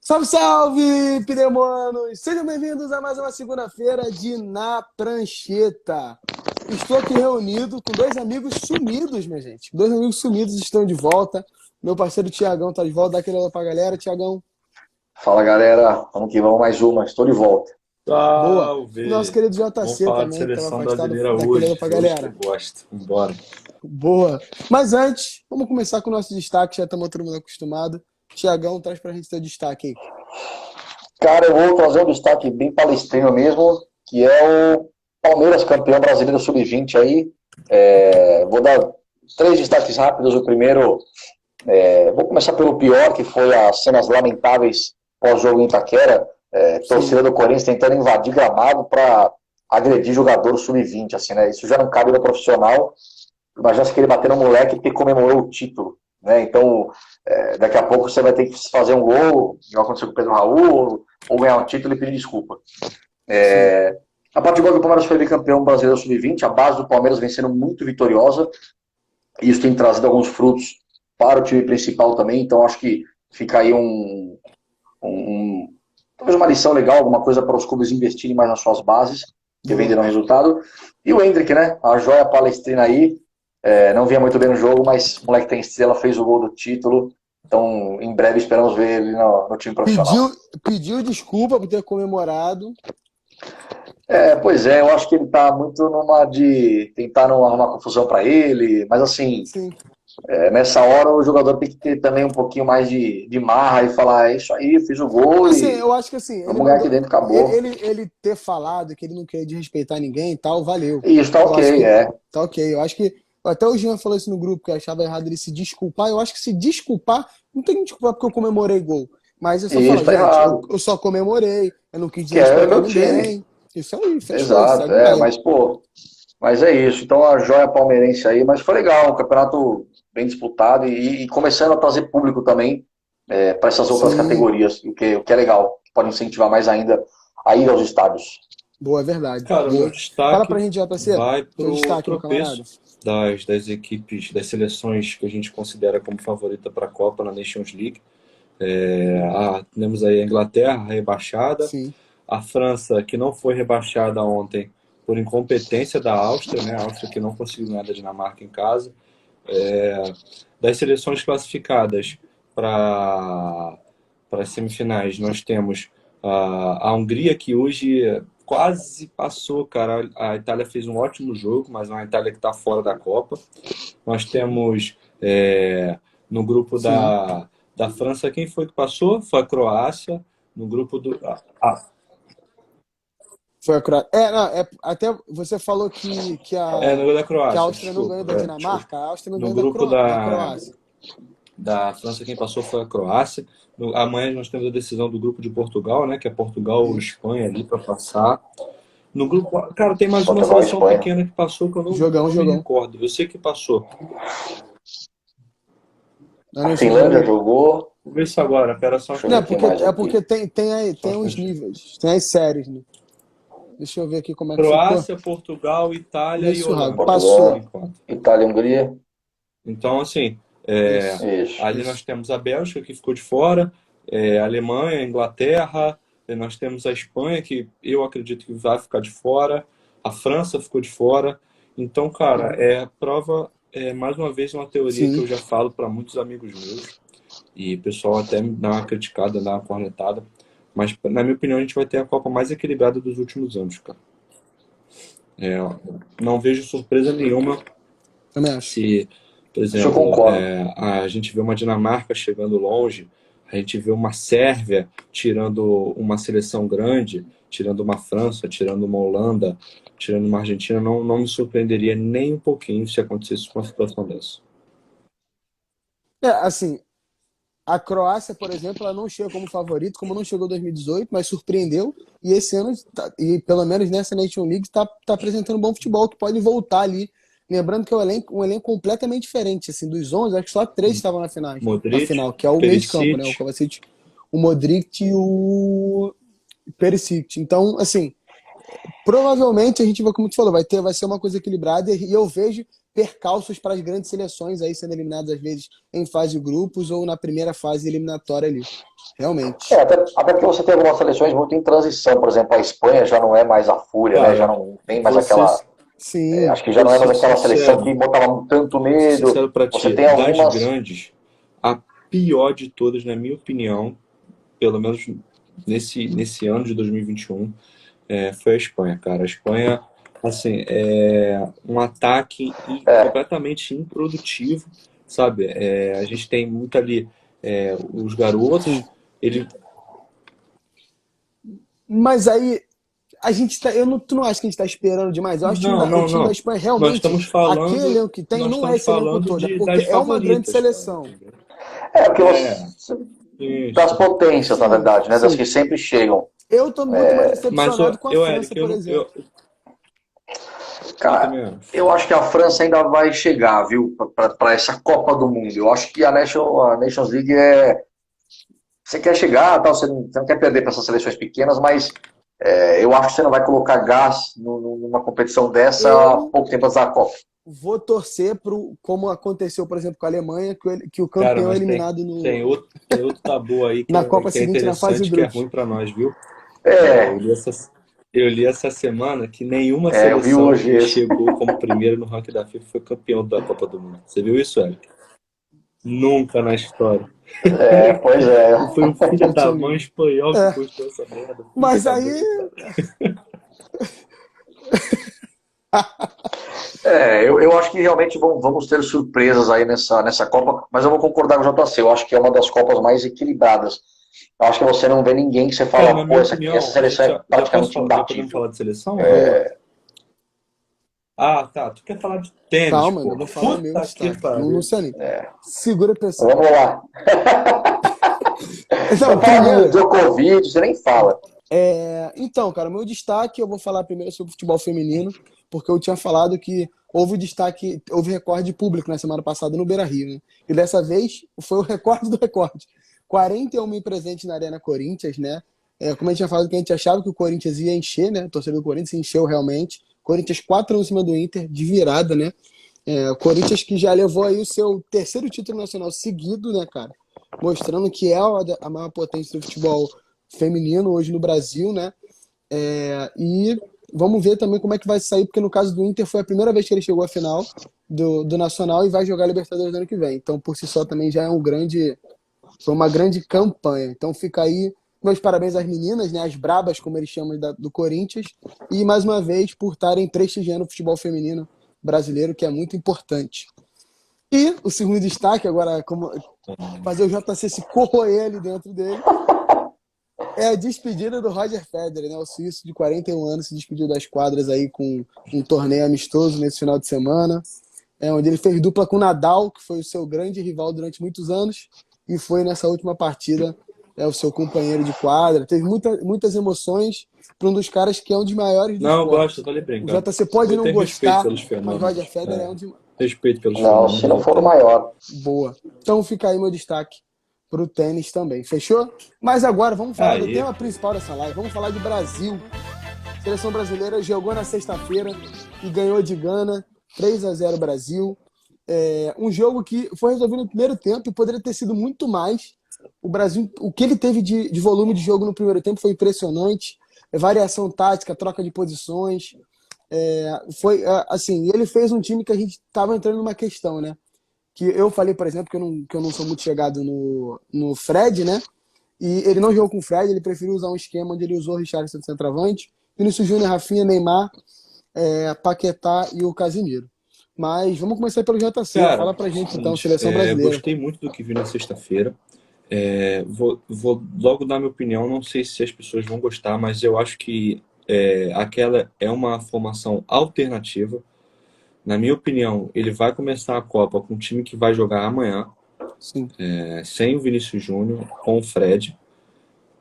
Salve, salve, pneumanos! Sejam bem-vindos a mais uma segunda-feira de Na Prancheta. Estou aqui reunido com dois amigos sumidos, minha gente. Dois amigos sumidos estão de volta. Meu parceiro Tiagão está de volta. Dá aquele olá pra galera, Tiagão. Fala galera, vamos que vamos, mais uma, estou de volta. Boa. E nosso Salve! querido Vamos JC falar de também, que estava seleção afastado. brasileira Dá aquele olá hoje. pra Hoje que eu galera. gosto. Vambora. Boa. Mas antes, vamos começar com o nosso destaque. Já estamos todo mundo acostumado. Tiagão, traz pra gente seu destaque aí. Cara, eu vou trazer um destaque bem palestrino mesmo, que é o Palmeiras, campeão brasileiro sub-20 aí. Vou dar três destaques rápidos. O primeiro, vou começar pelo pior, que foi as cenas lamentáveis pós-jogo em Itaquera. Torcida do Corinthians tentando invadir gramado para agredir jogador sub-20, assim, né? Isso já não cabe no profissional. Imagina se ele bater no moleque porque comemorou o título, né? Então, daqui a pouco você vai ter que fazer um gol, igual aconteceu com o Pedro Raul, ou ganhar um título e pedir desculpa. A partir do momento que o Palmeiras foi bicampeão brasileiro sub-20, a base do Palmeiras vem sendo muito vitoriosa, e isso tem trazido alguns frutos para o time principal também, então acho que fica aí talvez uma lição legal, alguma coisa para os clubes investirem mais nas suas bases, que venderam resultado. E o Endrick, né? A joia palestrina aí, não vinha muito bem no jogo, mas o moleque tem estrela, fez o gol do título. Então, em breve, esperamos ver ele no time profissional. Pediu desculpa por ter comemorado. Pois é, eu acho que ele tá muito numa de tentar não arrumar confusão para ele, mas assim, Sim. nessa hora o jogador tem que ter também um pouquinho mais de marra e falar, é isso aí, fiz o gol Assim, e eu acho que assim, vamos ganhar aqui dentro, acabou. ele ter falado que ele não queria desrespeitar ninguém e tal, valeu. E isso tá Eu acho ok, que tá ok. Eu acho que até o Jean falou isso no grupo, que eu achava errado ele se desculpar. Eu acho que se desculpar, não tem que desculpar porque eu comemorei gol. Mas eu só E falo, isso tá gente, eu, errado. eu só comemorei, eu não quis Que é desrespeitar meu time. ninguém. Isso aí, fechou, Exato, segue o baile. mas pô, mas é isso. Então a joia palmeirense aí, mas foi legal, um campeonato bem disputado e começando a trazer público também para essas outras Sim, categorias, o que é legal, que pode incentivar mais ainda a ir aos estádios. boa, é verdade. Cara, o meu Boa. Fala pra destaque gente, JC. vai Seu pro destaque, meu camarada. tropeço das equipes, das seleções que a gente considera como favorita para a Copa na Nations League. Temos aí a Inglaterra rebaixada, Sim. a França que não foi rebaixada ontem por incompetência da Áustria, né? A Áustria que não conseguiu ganhar da Dinamarca em casa. Das seleções classificadas para as semifinais, nós temos a Hungria, que hoje quase passou, cara. A Itália fez um ótimo jogo, mas é uma Itália que está fora da Copa. Nós temos no grupo Sim. da França, quem foi que passou? Foi a Croácia. No grupo do. Foi a Croácia. Até você falou No grupo da que a Croácia, Áustria não ganhou desculpa. da Desculpa. Dinamarca, a Áustria não No ganhou grupo Da Croácia. da França, quem passou foi a Croácia. Amanhã nós temos a decisão do grupo de Portugal, né? Que é Portugal ou Isso. Espanha ali para passar. No grupo, cara, tem mais uma Portugal e seleção Espanha. pequena que passou que eu Jogão, não me jogão. recordo. Eu sei que passou. Na A Nations Finlândia League. jogou. Vou ver isso agora, pera só um Deixa eu ver Não, quem instantinho. mais porque aqui. tem uns níveis, tem as séries, né? Deixa eu ver aqui como é que ficou. Croácia, Portugal, Itália e Isso, Rago. Holanda, por Passou. Portugal, enquanto. Itália e Hungria. Então, assim, Isso. Isso. ali nós temos a Bélgica, que ficou de fora, a Alemanha, a Inglaterra, nós temos a Espanha, que eu acredito que vai ficar de fora, a França ficou de fora. Então, cara, prova, mais uma vez, uma teoria que Sim. eu já falo para muitos amigos meus, e o pessoal até me dá uma criticada, dá uma cornetada, mas, na minha opinião, a gente vai ter a Copa mais equilibrada dos últimos anos, cara. Não vejo surpresa nenhuma Também acho. se, por Isso eu exemplo, concordo. a gente vê uma Dinamarca chegando longe, a gente vê uma Sérvia tirando uma seleção grande, tirando uma França, tirando uma Holanda, tirando uma Argentina, não me surpreenderia nem um pouquinho se acontecesse uma situação dessa. Assim, a Croácia, por exemplo, ela não chega como favorito, como não chegou em 2018, mas surpreendeu. E esse ano, e pelo menos nessa Nation League, está apresentando um bom futebol, que pode voltar ali. Lembrando que é um elenco completamente diferente. Assim, dos 11, acho que só 3 estavam na Modric, final, que é o meio de campo, né? O Perisic, Kovacic, o Modric e o Perisic. Então, assim, provavelmente a gente vai, como tu falou, vai ser uma coisa equilibrada. E eu vejo percalços para as grandes seleções aí sendo eliminadas às vezes em fase de grupos ou na primeira fase eliminatória ali. Realmente. Até porque você tem algumas seleções muito em transição, por exemplo, a Espanha já não é mais a Fúria, né? Já Cara, não tem mais vou ser, aquela. Sim. Acho que já vou não é mais ser aquela seleção que sincero, botava tanto vou ser medo. sincero pra Você ti. tem Das algumas. grandes, a pior de todas, na minha opinião, pelo menos nesse ano de 2021, foi a Espanha, cara. A Espanha, assim, é um ataque É, completamente improdutivo, sabe? A gente tem muito ali os garotos, Sim. ele, Mas aí a gente tá, tu não acha que a gente está esperando demais? Eu acho não, o não, time da não. Espanha Nós realmente, estamos aquele falando, elenco que tem, nós não é estamos esse elenco falando todo, é porque das é uma grande favoritas, cara, seleção. entendeu? porque É, você. Das isso. potências, na Sim, verdade, né? Das sim. que sempre chegam. Eu tô muito mais Mas decepcionado com a França, Eric, por exemplo. eu Cara, também acho. eu acho que a França ainda vai chegar, viu, para essa Copa do Mundo. Eu acho que a Nations League é. Você quer chegar, tal, você não quer perder para essas seleções pequenas, mas eu acho que você não vai colocar gás numa competição dessa Eu pouco tempo antes da Copa. vou torcer pro, como aconteceu, por exemplo, com a Alemanha, que o Cara, campeão é mas eliminado tem outro tabu aí na Copa que é seguinte, na fase de interessante, que é grupos. ruim pra nós, viu? Eu É, li eu li essa semana que nenhuma eu vi seleção hoje que esse. chegou como primeiro no ranking da FIFA foi campeão da Copa do Mundo. Você viu isso, Eric? Nunca na história. Pois é. E foi o filho Eu da tinha mãe lido. espanhol que É, postou essa merda. Puta mas cabeça, aí. cara. Eu acho que realmente vamos ter surpresas aí nessa Copa, mas eu vou concordar com o JC. Eu acho que é uma das Copas mais equilibradas. Eu acho que você não vê ninguém que você Cara, fala, na pô, minha essa opinião, a seleção gente é praticamente já podemos imbatível. falar de seleção? Boa. Ah, tá. Tu quer falar de tênis, Calma, ainda porra. vou falar o meu Puta que destaque. Não, não pariu. sei nem. Segura a pressão. Vamos lá. Não, Você fala do primeiro. Djokovic, você nem fala. Então, cara, o meu destaque eu vou falar primeiro sobre o futebol feminino, porque eu tinha falado que houve destaque, houve recorde público na semana passada no Beira-Rio, né? E dessa vez foi o recorde do recorde. 41 mil presentes na Arena Corinthians, né? Como a gente tinha falado que a gente achava que o Corinthians ia encher, né? O torcedor do Corinthians encheu realmente. Corinthians 4 em cima do Inter, de virada, né? O Corinthians que já levou aí o seu terceiro título nacional seguido, né, cara? Mostrando que é a maior potência do futebol feminino hoje no Brasil, né? E vamos ver também como é que vai sair, porque no caso do Inter foi a primeira vez que ele chegou à final do Nacional e vai jogar a Libertadores no ano que vem. Então, por si só, também já é foi uma grande campanha. Então fica aí meus parabéns às meninas, né? As brabas, como eles chamam do Corinthians, e mais uma vez por estarem prestigiando o futebol feminino brasileiro, que é muito importante. E o segundo destaque, agora, como fazer o JC se corroer ali dentro dele, é a despedida do Roger Federer, né? O suíço de 41 anos se despediu das quadras aí com um torneio amistoso nesse final de semana, onde ele fez dupla com o Nadal, que foi o seu grande rival durante muitos anos, e foi nessa última partida o seu companheiro de quadra. Teve muitas emoções para um dos caras que é um dos maiores do Não, eu gosto, esporte. eu tô ali O brincando. JC pode Eu não tenho respeito gostar, pelos mas Roger fenômenos. Federer é um de Respeito pelos Não, fenômenos, se não eu for o tenho. maior. boa. Então fica aí meu destaque para o tênis também, fechou? Mas agora vamos falar do Aí, tema principal dessa live. Vamos falar de Brasil. A seleção brasileira jogou na sexta-feira e ganhou de Gana, 3-0 Brasil. Um jogo que foi resolvido no primeiro tempo e poderia ter sido muito mais. O Brasil, o que ele teve de volume de jogo no primeiro tempo foi impressionante. Variação tática, troca de posições. Foi assim, ele fez um time que a gente estava entrando numa questão, né? Que eu falei, por exemplo, que eu não sou muito chegado no Fred, né? E ele não jogou com o Fred, ele preferiu usar um esquema onde ele usou o Richarlison de centroavante, Vinícius Júnior, Rafinha, Neymar, Paquetá e o Casimiro. Mas vamos começar pelo JC. cara, Fala pra gente então, seguinte, seleção brasileira. gostei muito do que vi na sexta-feira. Vou logo dar minha opinião, não sei se as pessoas vão gostar, mas eu acho que aquela é uma formação alternativa. Na minha opinião, ele vai começar a Copa com um time que vai jogar amanhã, Sim. sem o Vinícius Júnior, com o Fred.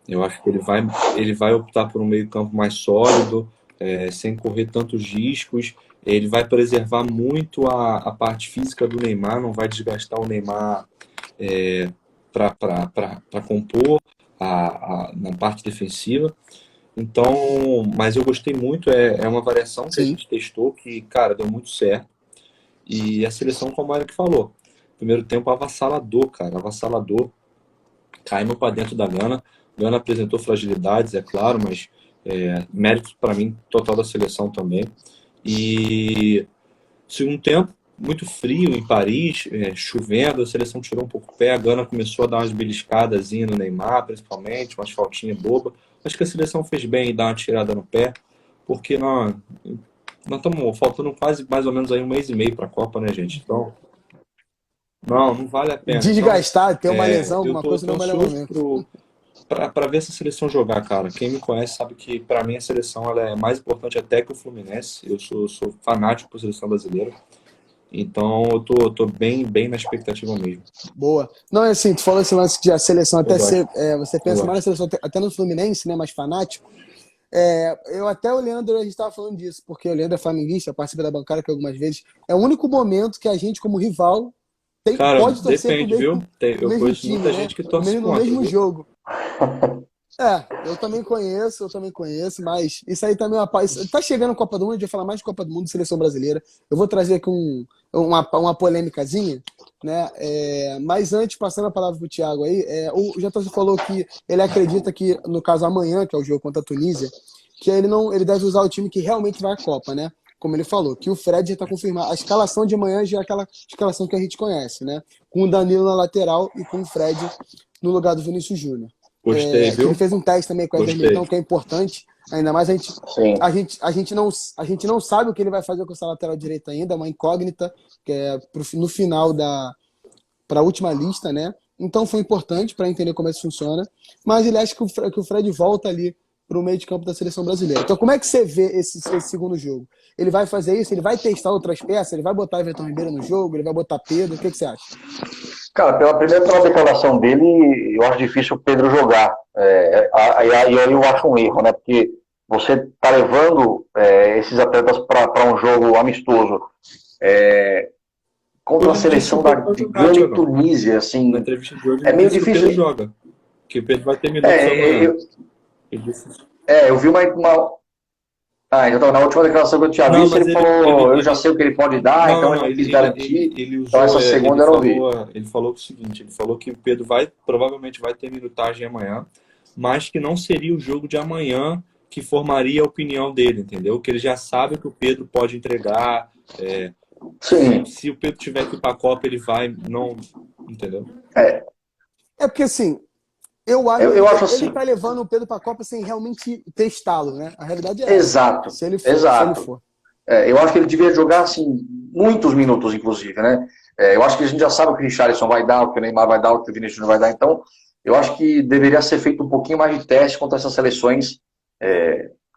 Eu acho que ele vai optar por um meio-campo mais sólido, sem correr tantos riscos. Ele vai preservar muito a parte física do Neymar, não vai desgastar o Neymar para compor na parte defensiva. Então, mas eu gostei muito, é uma variação que a Sim. gente testou que, cara, deu muito certo. E a seleção, como o Eric falou, primeiro tempo avassalador, cara, avassalador. Caímos para dentro da Gana. Gana apresentou fragilidades, é claro, mas mérito para mim total da seleção também. E segundo tempo, muito frio em Paris, chovendo, a seleção tirou um pouco o pé, a Gana começou a dar umas beliscadas no Neymar, principalmente, umas faltinhas bobas. Acho que a seleção fez bem em dar uma tirada no pé, porque nós estamos faltando quase mais ou menos aí 1 mês e meio para a Copa, né, gente? Então, não vale a pena. Desgastar, ter uma lesão, eu alguma tô coisa, não é o melhor ansioso momento. para ver essa seleção jogar, cara. Quem me conhece sabe que para mim a seleção ela é mais importante até que o Fluminense. Eu sou fanático por seleção brasileira. Então eu tô bem na expectativa mesmo. Boa. Não, é assim, tu falou esse lance de a seleção até Eu ser. gosto. Você pensa Eu mais na gosto. seleção, até no Fluminense, né? Mais fanático. Eu até o Leandro, a gente estava falando disso, porque o Leandro é flamenguista, participa da bancada que algumas vezes. É o único momento que a gente, como rival, Cara, pode torcer pro depende, viu? pro Eu mesmo conheço time, muita né? gente que torce No contra, mesmo viu? jogo. Eu também conheço, mas isso aí também é uma paz. Tá chegando a Copa do Mundo, a gente vai falar mais de Copa do Mundo e seleção brasileira. Eu vou trazer aqui uma polêmicazinha, né? Mas antes, passando a palavra pro Thiago aí, o Jota falou que ele acredita que, no caso amanhã, que é o jogo contra a Tunísia, que ele deve usar o time que realmente vai à Copa, né? Como ele falou, que o Fred já está confirmado. A escalação de amanhã já é aquela escalação que a gente conhece, né? Com o Danilo na lateral e com o Fred no lugar do Vinícius Júnior. Gostei, Que ele viu? fez um teste também com o Éder Gostei. Militão, que é importante. Ainda mais Sim. a gente não sabe o que ele vai fazer com essa lateral direita ainda, é uma incógnita, que é no final para a última lista, né? Então foi importante para entender como é que funciona. Mas ele acha que o Fred volta ali para o meio de campo da seleção brasileira. Então, como é que você vê esse segundo jogo? Ele vai fazer isso? Ele vai testar outras peças? Ele vai botar Everton Ribeiro no jogo? Ele vai botar Pedro? O que você acha? Cara, pela declaração dele, eu acho difícil o Pedro jogar. Aí eu acho um erro, né? Porque você tá levando esses atletas para um jogo amistoso contra a Hoje ele disse que seleção o Pedro vai de jogar, Gana e Thiago. Tunísia, Na assim, entrevista de hoje é ele meio disse que o Pedro difícil. joga. Que o Pedro vai ter minutos amanhã. Ele disse isso. Eu vi uma. Então na última declaração que eu tinha Não, visto, mas ele falou, eu já sei o que ele pode dar, então ele não, não quis garantir. ele Então usou, essa segunda eu não vi. ele falou o seguinte, ele falou que o Pedro provavelmente vai ter minutagem amanhã, mas que não seria o jogo de amanhã que formaria a opinião dele, entendeu? Que ele já sabe o que o Pedro pode entregar, Sim. se o Pedro tiver que ir para a Copa, ele vai, não, entendeu? Porque assim, eu acho Eu acho ele assim. tá levando o Pedro para a Copa sem realmente testá-lo, né? A realidade é essa. Exato. Se ele for. Exato. Eu acho que ele devia jogar assim muitos minutos, inclusive, né? Eu acho que a gente já sabe o que o Richarlison vai dar, o que o Neymar vai dar, o que o Vinícius vai dar. Então, eu acho que deveria ser feito um pouquinho mais de teste contra essas seleções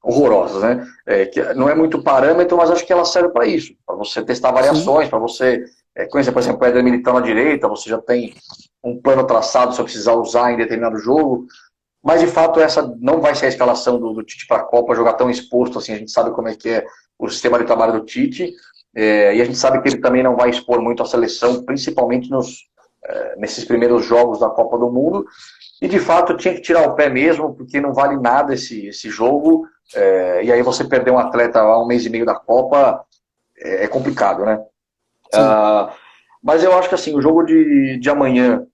horrorosas, né? Que não é muito parâmetro, mas acho que ela serve para isso, para você testar variações, para você conhecer, por exemplo, o Éder Militão na direita, você já tem um plano traçado se eu precisar usar em determinado jogo. Mas, de fato, essa não vai ser a escalação do Tite para a Copa, jogar tão exposto assim. A gente sabe como é que é o sistema de trabalho do Tite. E a gente sabe que ele também não vai expor muito a seleção, principalmente nesses primeiros jogos da Copa do Mundo. E, de fato, tinha que tirar o pé mesmo, porque não vale nada esse jogo. E aí você perder um atleta há 1 mês e meio da Copa é complicado, né? Mas eu acho que assim, o jogo de amanhã...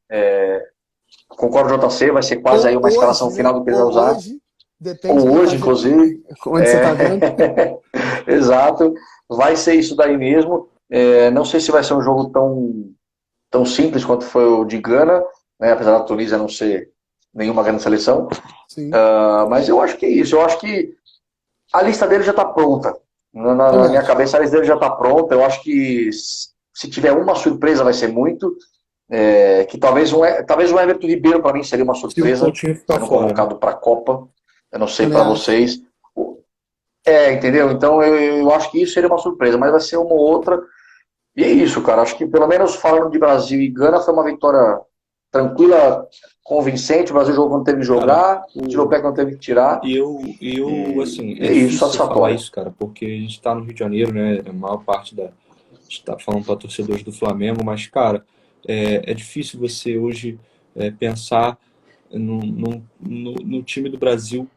Concordo com o JC, vai ser quase aí uma escalação final do que ele vai usar. Hoje, depende Ou de hoje, inclusive. onde você tá vendo. Exato. Vai ser isso daí mesmo. Não sei se vai ser um jogo tão simples quanto foi o de Gana, né? Apesar da Tunísia não ser nenhuma grande seleção. Mas eu acho que é isso. Eu acho que a lista dele já está pronta. Na minha cabeça, a lista dele já está pronta. Eu acho que se tiver uma surpresa, vai ser muito. Que talvez o Everton Ribeiro para mim seria uma surpresa sendo convocado para a Copa. Eu não sei para vocês. Entendeu? Então eu acho que isso seria uma surpresa, mas vai ser uma ou outra. E é isso, cara. Acho que pelo menos falando de Brasil e Gana, foi uma vitória tranquila, convincente. O Brasil jogou quando teve que jogar, tirou o pé quando teve que tirar. Assim, é isso, difícil falar satisfatório. isso, cara, porque a gente está no Rio de Janeiro, né? A maior parte a gente tá falando para torcedores do Flamengo, mas, cara, é difícil você hoje pensar no time do Brasil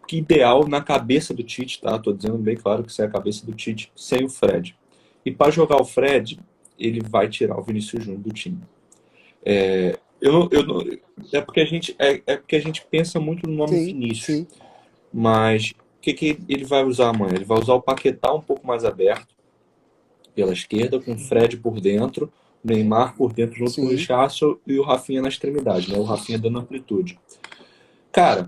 que ideal na cabeça do Tite, tá? Tô dizendo bem claro que isso é a cabeça do Tite sem o Fred. E para jogar o Fred, ele vai tirar o Vinícius Júnior do time. É porque a gente pensa muito no nome Sim, Vinícius, sim. mas o que ele vai usar amanhã? Ele vai usar o Paquetá um pouco mais aberto pela esquerda, com o Fred por dentro, o Neymar por dentro junto com o Sim. Richarlison e o Rafinha na extremidade, né? O Rafinha dando amplitude. Cara,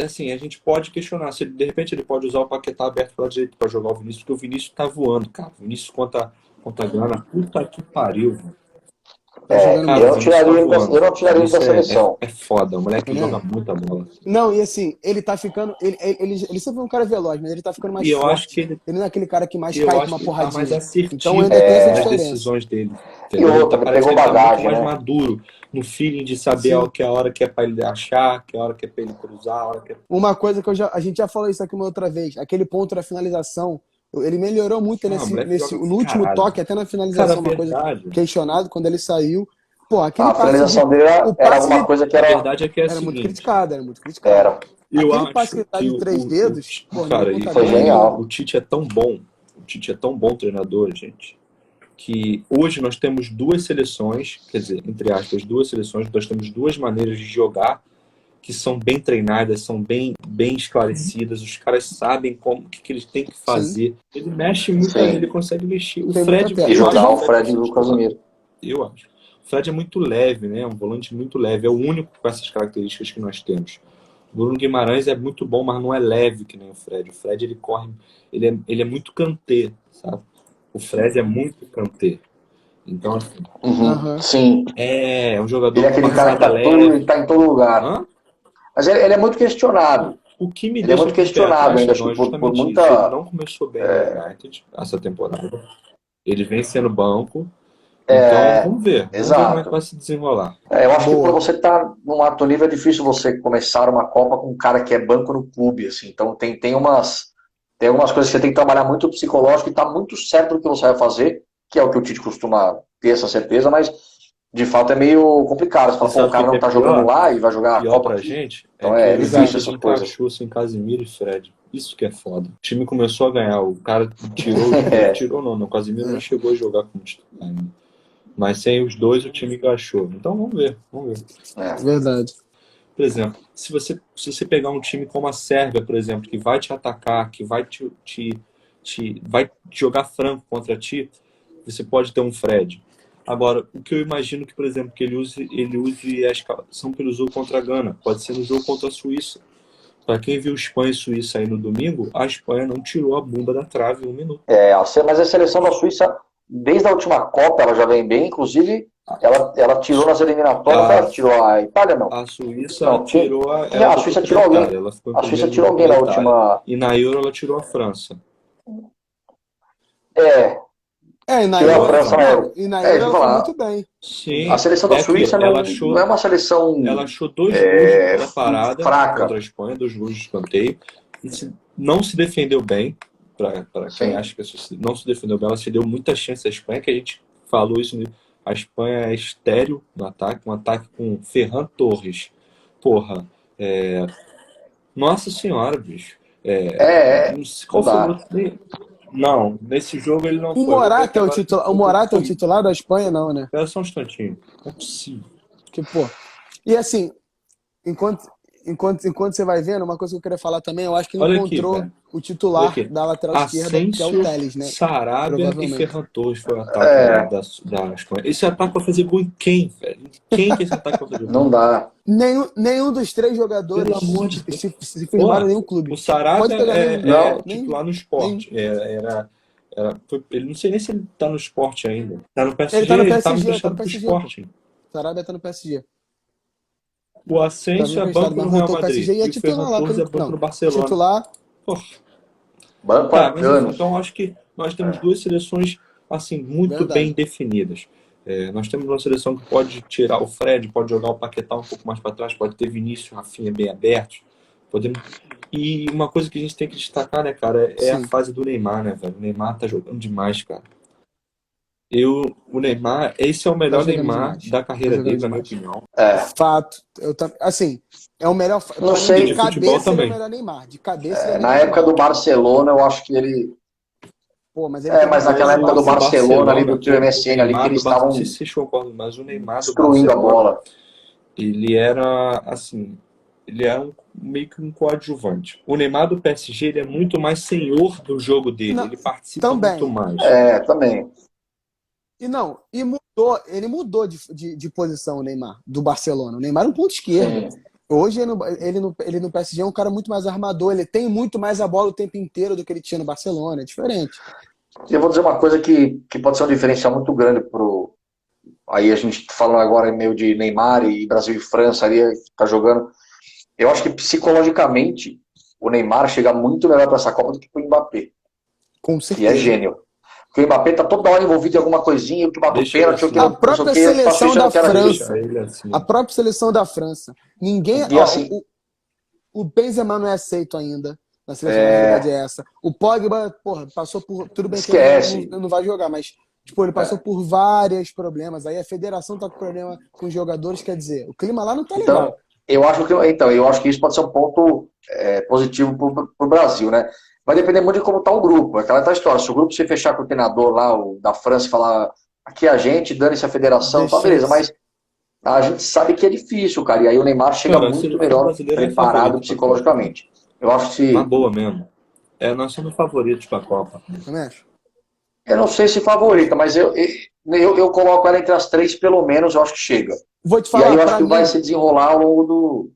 assim, a gente pode questionar se de repente ele pode usar o Paquetá aberto pela direita para jogar o Vinícius, porque o Vinícius tá voando, cara. O Vinícius contra a Gana, puta que pariu, velho. Tá jogando Cara, eu o não muito. Vinícius tá tiraria ele da, voando. eu não O tiraria ele da Vinícius seleção. é foda, o moleque Também joga acho. muita bola. Não, e assim, ele tá ficando. Ele sempre foi um cara veloz, mas ele tá ficando mais E eu acho forte. que ele, Ele não é aquele cara que mais eu cai com acho uma que ele tá mais porradinha. Então assertivo ainda tem essa nas diferença. decisões dele. E Entendeu? outra, ele Parece pegou que ele tá muito bagagem, mais né? maduro no feeling de saber Sim. que a hora que é pra ele achar, que a hora que é pra ele cruzar, a hora que é... Uma coisa que a gente já falou isso aqui uma outra vez, aquele ponto da finalização, ele melhorou muito Ah, o moleque joga no último caralho. toque, até na Cara, finalização, uma coisa verdade. questionado quando ele saiu. Pô, aquele A passe finalização dele o era passe alguma coisa que A era. verdade é que é a era muito seguinte, criticado, era muito criticado. Era. eu Aquele passe que acho ele dá que de 3 dedos, pô, numa cara, contra Foi Gana, genial. o Tite é tão bom, treinador, gente, que hoje nós temos duas seleções, quer dizer, entre aspas, duas seleções, nós temos duas maneiras de jogar que são bem treinadas, são bem esclarecidas, os caras sabem o que eles têm que fazer. Ele mexe muito, Sim. ele consegue mexer. O Tem Fred, muita E eu juntar acho o Fred e o Casemiro. Eu acho. O Fred é muito leve, né? É um volante muito leve. É o único com essas características que nós temos. O Bruno Guimarães é muito bom, mas não é leve que nem o Fred. O Fred, ele corre... Ele é muito Kanté, sabe? O Fred é muito Kanté. Então, assim, Aham. Sim. é um jogador Ele é com aquele cara que passada leve. tá em todo lugar. Hã? Mas ele é muito questionado. O que me Ele é deixa muito com o pé questionado atrás, ainda, acho Chagão, que é por justamente muita. isso. Ele não começou bem no United essa temporada. Ele vem sendo banco. Então, vamos ver. Vamos ver como é que Exato. vai se desenrolar. Eu acho que Boa. quando você tá num alto nível é difícil você começar uma Copa com um cara que é banco no clube, assim. Então tem algumas coisas que você tem que trabalhar muito o psicológico e tá muito certo do que você vai fazer, que é o que o Tite costuma ter essa certeza, mas de fato é meio complicado. Você fala, E pô, sabe o cara o que não é tá pior? jogando lá e vai jogar a Pior Copa pra aqui. gente Então que é o difícil United essas coisas. encaixou sem Casemiro e Fred. Isso que é foda. O time começou a ganhar. O cara tirou, tirou não. O Casemiro nem chegou a jogar como titular ainda. Mas sem os dois o time encaixou. Então vamos ver. Verdade. Por exemplo, se você pegar um time como a Sérvia, por exemplo, que vai te atacar, que vai vai jogar franco contra ti, você pode ter um Fred. Agora, o que eu imagino que, por exemplo, que ele use a escalação que ele usou contra a Gana. Pode ser no jogo contra a Suíça. Para quem viu Espanha e Suíça aí no domingo, a Espanha não tirou a bunda da trave em 1 minuto. Mas a seleção da Suíça, desde a última Copa, ela já vem bem, inclusive ela tirou nas eliminatórias, ela tirou a Itália, não. A Suíça Não, tirou a Suíça tirou alguém. Ela ficou em A Suíça primeiro tirou lugar alguém na da Itália. última. E na Euro ela tirou a França. E na Tirou a Euro, França na Euro. e na É, Euro deixa eu ela foi falar. muito bem. Sim. A seleção da Suíça ela não é uma seleção Ela achou 2 gols da parada fraca. contra a Espanha, 2 gols de escanteio. E não se defendeu bem. Para quem Sim. acha que não se defendeu bem, ela se deu muita chance à Espanha, que a gente falou isso. A Espanha é estéril no ataque, um ataque com Ferran Torres. Porra, nossa senhora, bicho. Qual foi o outro? Não, nesse jogo ele não O foi. Morata é o titular da Espanha, não, né? Espera só um instantinho. Não é possível. Que, pô. E assim, enquanto você vai vendo, uma coisa que eu queria falar também, eu acho que ele Olha aqui, encontrou velho. o titular Olha aqui. da lateral esquerda, que é Asensio, o Telles, né? Sarabia e Provavelmente. Ferran Torres foi o ataque da Espanha. Esse ataque vai fazer gol em quem, velho? Em quem que esse ataque vai fazer gol? Não dá. Nenhum dos 3 jogadores Pelo amor de Deus. se firmaram em nenhum clube. O Sarabia Pode pegar Não. titular no esporte. Ele não sei nem se ele tá no esporte ainda. Tá no PSG, Ele tá no ele tá PSG, emprestado tá no pro PSG, esporte. Sarabia tá no PSG. O Asensio é banco no Real Madrid. PSG e é E o titular Ferran lá. Torres é banco no Barcelona. Titular. Porra. Banco Tá, mas anos. então acho que nós temos duas seleções assim muito Verdade. bem definidas. Nós temos uma seleção que pode tirar o Fred, pode jogar o Paquetá um pouco mais para trás, pode ter Vinícius, Rafinha bem abertos. E uma coisa que a gente tem que destacar, né, cara, é a Sim. fase do Neymar, né, velho? O Neymar tá jogando demais, cara. O Neymar, esse é o melhor jogando Neymar demais. da carreira Tá dele, jogando na minha demais. opinião. Fato. Assim, é o melhor. Não pra mim, sei. de De futebol cabeça ele é também. o melhor Neymar. De cabeça ele é o Na melhor época Neymar. do Barcelona, eu acho que ele Pô, mas ele Mas naquela época do Barcelona, ali do trio MSN, ali que eles estavam não sei se vocês concordam, mas o Neymar do destruindo a Barcelona, bola. ele era, assim, ele era meio que um coadjuvante. O Neymar do PSG, ele é muito mais senhor do jogo dele, Não, ele participa também. muito mais. Também. Ele mudou de posição, o Neymar, do Barcelona. O Neymar é um ponto esquerdo. Sim. Hoje ele no PSG é um cara muito mais armador, ele tem muito mais a bola o tempo inteiro do que ele tinha no Barcelona, é diferente. Eu vou dizer uma coisa que pode ser um diferencial muito grande pro. Aí a gente falando agora meio de Neymar e Brasil e França ali, tá jogando. Eu acho que psicologicamente o Neymar chega muito melhor para essa Copa do que o Mbappé, Com que certeza. é gênio. Porque o Mbappé tá toda hora envolvido em alguma coisinha, o que bateu Deixa pênalti, ele o que A não sei o própria que, seleção da deixa França. ele assim. A própria seleção da França. Ninguém. E assim, O Benzema não é aceito ainda. Na seleção, na realidade é essa. O Pogba, porra, passou por. Tudo bem que esquece. ele não vai jogar, mas tipo, ele passou por vários problemas. Aí a federação tá com problema com os jogadores, quer dizer, o clima lá não tá legal. Eu acho que isso pode ser um ponto positivo pro Brasil, né? Vai depender muito de como tá o grupo. Aquela história. Se o grupo se fechar com o treinador lá, o da França, e falar aqui a gente, dane-se a federação, tá beleza, mas a gente sabe que é difícil, cara. E aí o Neymar chega muito melhor preparado psicologicamente. Eu acho que. Uma boa mesmo. Nós somos favoritos para a Copa. Também acho. Eu não sei se favorita, mas eu coloco ela entre as três, pelo menos, eu acho que chega. Vou te E falar, aí eu acho pra que mim, vai se desenrolar ao longo do.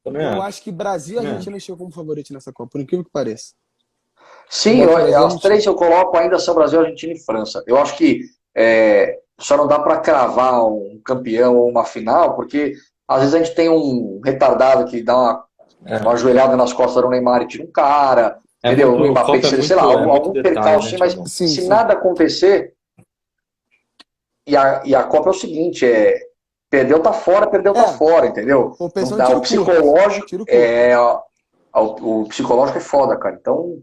eu acho que Brasil e Argentina chegam como favorito nessa Copa, por incrível que pareça. Sim, as três que eu coloco ainda são Brasil, Argentina e França. Eu acho que só não dá para cravar um campeão ou uma final, porque às vezes a gente tem um retardado que dá uma joelhada nas costas do Neymar e tira um cara, entendeu? O Mbappé, sei lá, algum percalço, mas se nada acontecer, e a Copa é o seguinte, perdeu tá fora, tá fora, entendeu? O psicológico o psicológico é foda, cara. Então,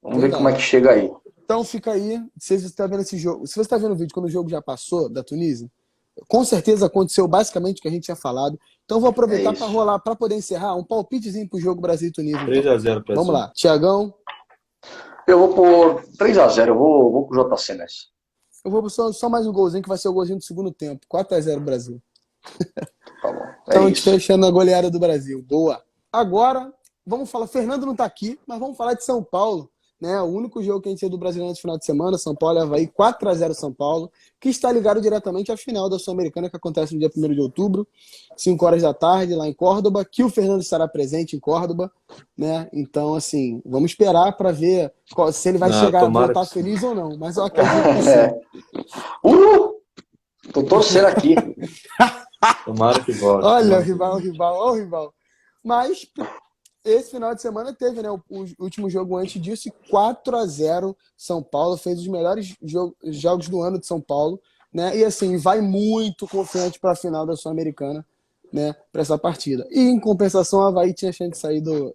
vamos ver como é que chega aí. Então fica aí, se você está vendo esse jogo, se você está vendo o vídeo quando o jogo já passou da Tunísia, com certeza aconteceu basicamente o que a gente tinha falado. Então vou aproveitar para rolar, para poder encerrar, um palpitezinho pro jogo Brasil e Tunísia. 3-0 Brasil. Vamos lá, Tiagão. Eu vou por 3-0, eu vou pro JC nessa. Eu vou só mais um golzinho, que vai ser o golzinho do segundo tempo. 4-0 Brasil. Tá bom. Então a gente fechando a goleada do Brasil. Boa. Agora, vamos falar, Fernando não tá aqui, mas vamos falar de São Paulo. Né, o único jogo que a gente tem do Brasileirão nesse final de semana, São Paulo e Avaí, 4-0 São Paulo, que está ligado diretamente à final da Sul-Americana, que acontece no dia 1º de outubro, 5 horas da tarde, lá em Córdoba, que o Fernando estará presente em Córdoba, né? Então, assim, vamos esperar para ver se ele vai chegar a voltar feliz ou não, mas eu acredito que sim. Tô torcendo aqui. Tomara que volte. Olha, o rival. Mas esse final de semana teve, né, o último jogo antes disso, 4-0 São Paulo, fez os melhores jogos do ano de São Paulo, né, e assim, vai muito confiante para a final da Sul-Americana, né, para essa partida. E em compensação, a Avaí tinha chance de sair do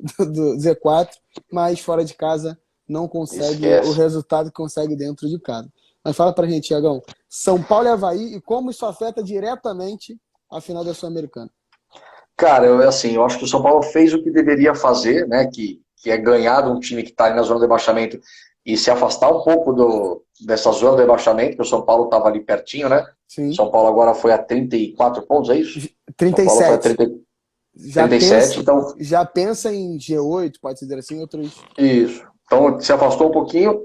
Z4, mas fora de casa não consegue o resultado que consegue dentro de casa. Mas fala pra gente, Tiagão, São Paulo e Avaí, e como isso afeta diretamente a final da Sul-Americana. Cara, eu acho que o São Paulo fez o que deveria fazer, né? Que é ganhar de um time que está ali na zona do rebaixamento e se afastar um pouco dessa zona do rebaixamento, que o São Paulo estava ali pertinho, né? Sim. São Paulo agora foi a 34 pontos, é isso? 37. 37, então. Já pensa em G8, pode dizer assim, outros. Isso. Então se afastou um pouquinho.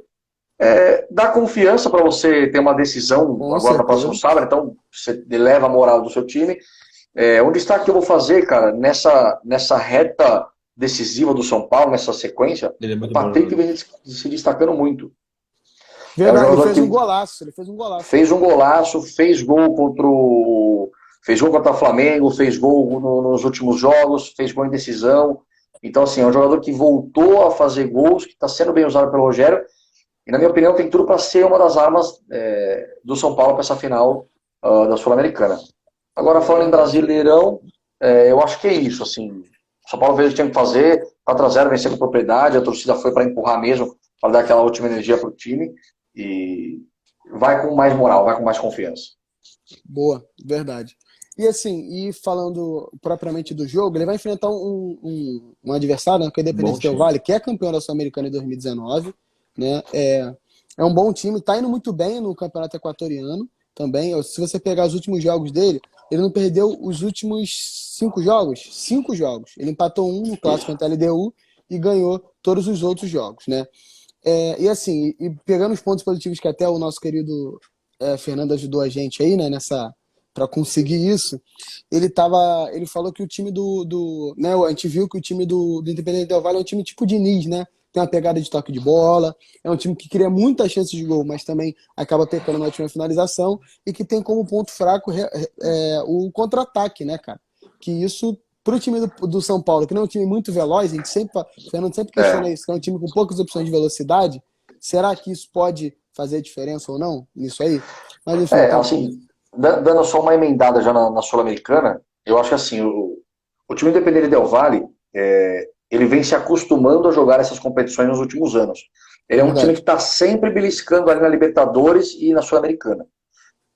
Dá confiança para você ter uma decisão agora no próximo sábado, então você eleva a moral do seu time. Um destaque que eu vou fazer, cara, nessa reta decisiva do São Paulo, nessa sequência, o Patrick vem se destacando muito. Verdade, ele fez um golaço. Fez um golaço, fez gol contra o Flamengo, fez gol nos últimos jogos, fez gol em decisão. Então, assim, é um jogador que voltou a fazer gols, que está sendo bem usado pelo Rogério, e na minha opinião tem tudo para ser uma das armas do São Paulo para essa final da Sul-Americana. Agora, falando em Brasileirão, eu acho que é isso, assim, o São Paulo fez o que tinha que fazer, 4-0, vencer com propriedade, a torcida foi para empurrar mesmo, para dar aquela última energia para o time, e vai com mais moral, vai com mais confiança. Boa, verdade. E assim, falando propriamente do jogo, ele vai enfrentar um adversário, né, que é o Independente Del Valle, que é campeão da Sul-Americana em 2019, né, É um bom time, tá indo muito bem no Campeonato Equatoriano também. Se você pegar os últimos jogos dele, ele não perdeu os últimos 5 jogos? 5 jogos. Ele empatou um no clássico contra a LDU e ganhou todos os outros jogos, né? E assim, e pegando os pontos positivos que até o nosso querido Fernando ajudou a gente aí, né, para conseguir isso, ele falou que o time né, a gente viu que o time do Independente Del Valle é um time tipo Diniz, né? Tem uma pegada de toque de bola, é um time que cria muitas chances de gol, mas também acaba pecando na última finalização e que tem como ponto fraco o contra-ataque, né, cara? Que isso, pro time do São Paulo, que não é um time muito veloz, o Fernando sempre questiona isso, que é um time com poucas opções de velocidade, será que isso pode fazer diferença ou não nisso aí? Mas enfim, assim, dando só uma emendada já na Sul-Americana, eu acho que assim, o time Independente Del Valle, ele vem se acostumando a jogar essas competições nos últimos anos. Ele é um time que está sempre beliscando ali na Libertadores e na Sul-Americana.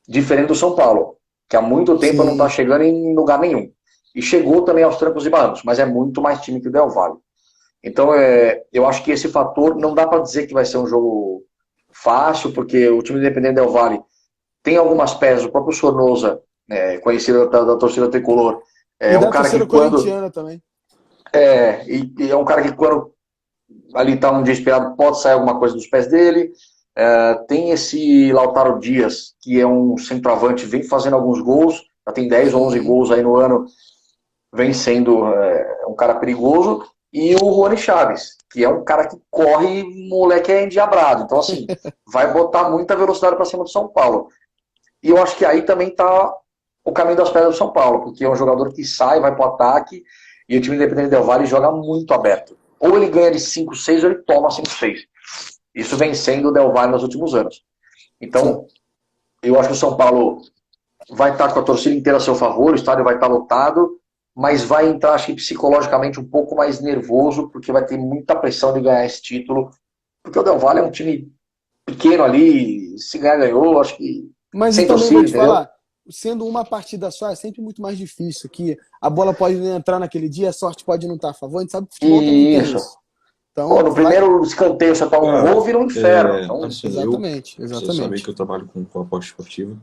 Diferente do São Paulo, que há muito tempo não está chegando em lugar nenhum. E chegou também aos trancos e barrancos, mas é muito mais time que o Del Valle. Então, eu acho que esse fator, não dá para dizer que vai ser um jogo fácil, porque o time do Independente Del Valle tem algumas peças, o próprio Sornosa, conhecido da torcida tricolor, e da torcida corintiana também. E é um cara que quando ali está um dia esperado, pode sair alguma coisa dos pés dele. Tem esse Lautaro Dias, que é um centroavante, vem fazendo alguns gols, já tem 10 ou 11 gols aí no ano, vem sendo um cara perigoso. E o Rony Chaves, que é um cara que corre, moleque é endiabrado. Então, assim, vai botar muita velocidade para cima do São Paulo. E eu acho que aí também está o caminho das pedras do São Paulo, porque é um jogador que sai, vai para o ataque, e o time Independente Del Valle joga muito aberto. Ou ele ganha de 5-6 ou ele toma 5-6. Isso vem sendo o Del Valle nos últimos anos. Então, eu acho que o São Paulo vai estar com a torcida inteira a seu favor, o estádio vai estar lotado, mas vai entrar, acho que psicologicamente, um pouco mais nervoso, porque vai ter muita pressão de ganhar esse título. Porque o Del Valle é um time pequeno ali, se ganhar, ganhou, acho que mas sem também torcida, vou te falar, sendo uma partida só, é sempre muito mais difícil, que a bola pode entrar naquele dia, a sorte pode não estar a favor, a gente sabe que o futebol também tem isso. Então, no primeiro escanteio você toma um gol, vira um inferno. Então, assim, exatamente. Você sabe que eu trabalho com aposta esportiva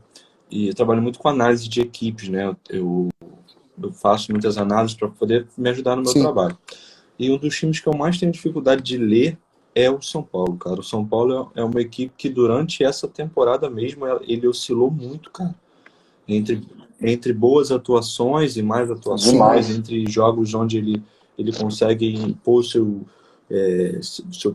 e eu trabalho muito com análise de equipes, né? Eu faço muitas análises para poder me ajudar no meu trabalho. E um dos times que eu mais tenho dificuldade de ler é o São Paulo, cara. O São Paulo é uma equipe que durante essa temporada mesmo, ele oscilou muito, cara. Entre boas atuações e mais atuações, entre jogos onde ele consegue impor seu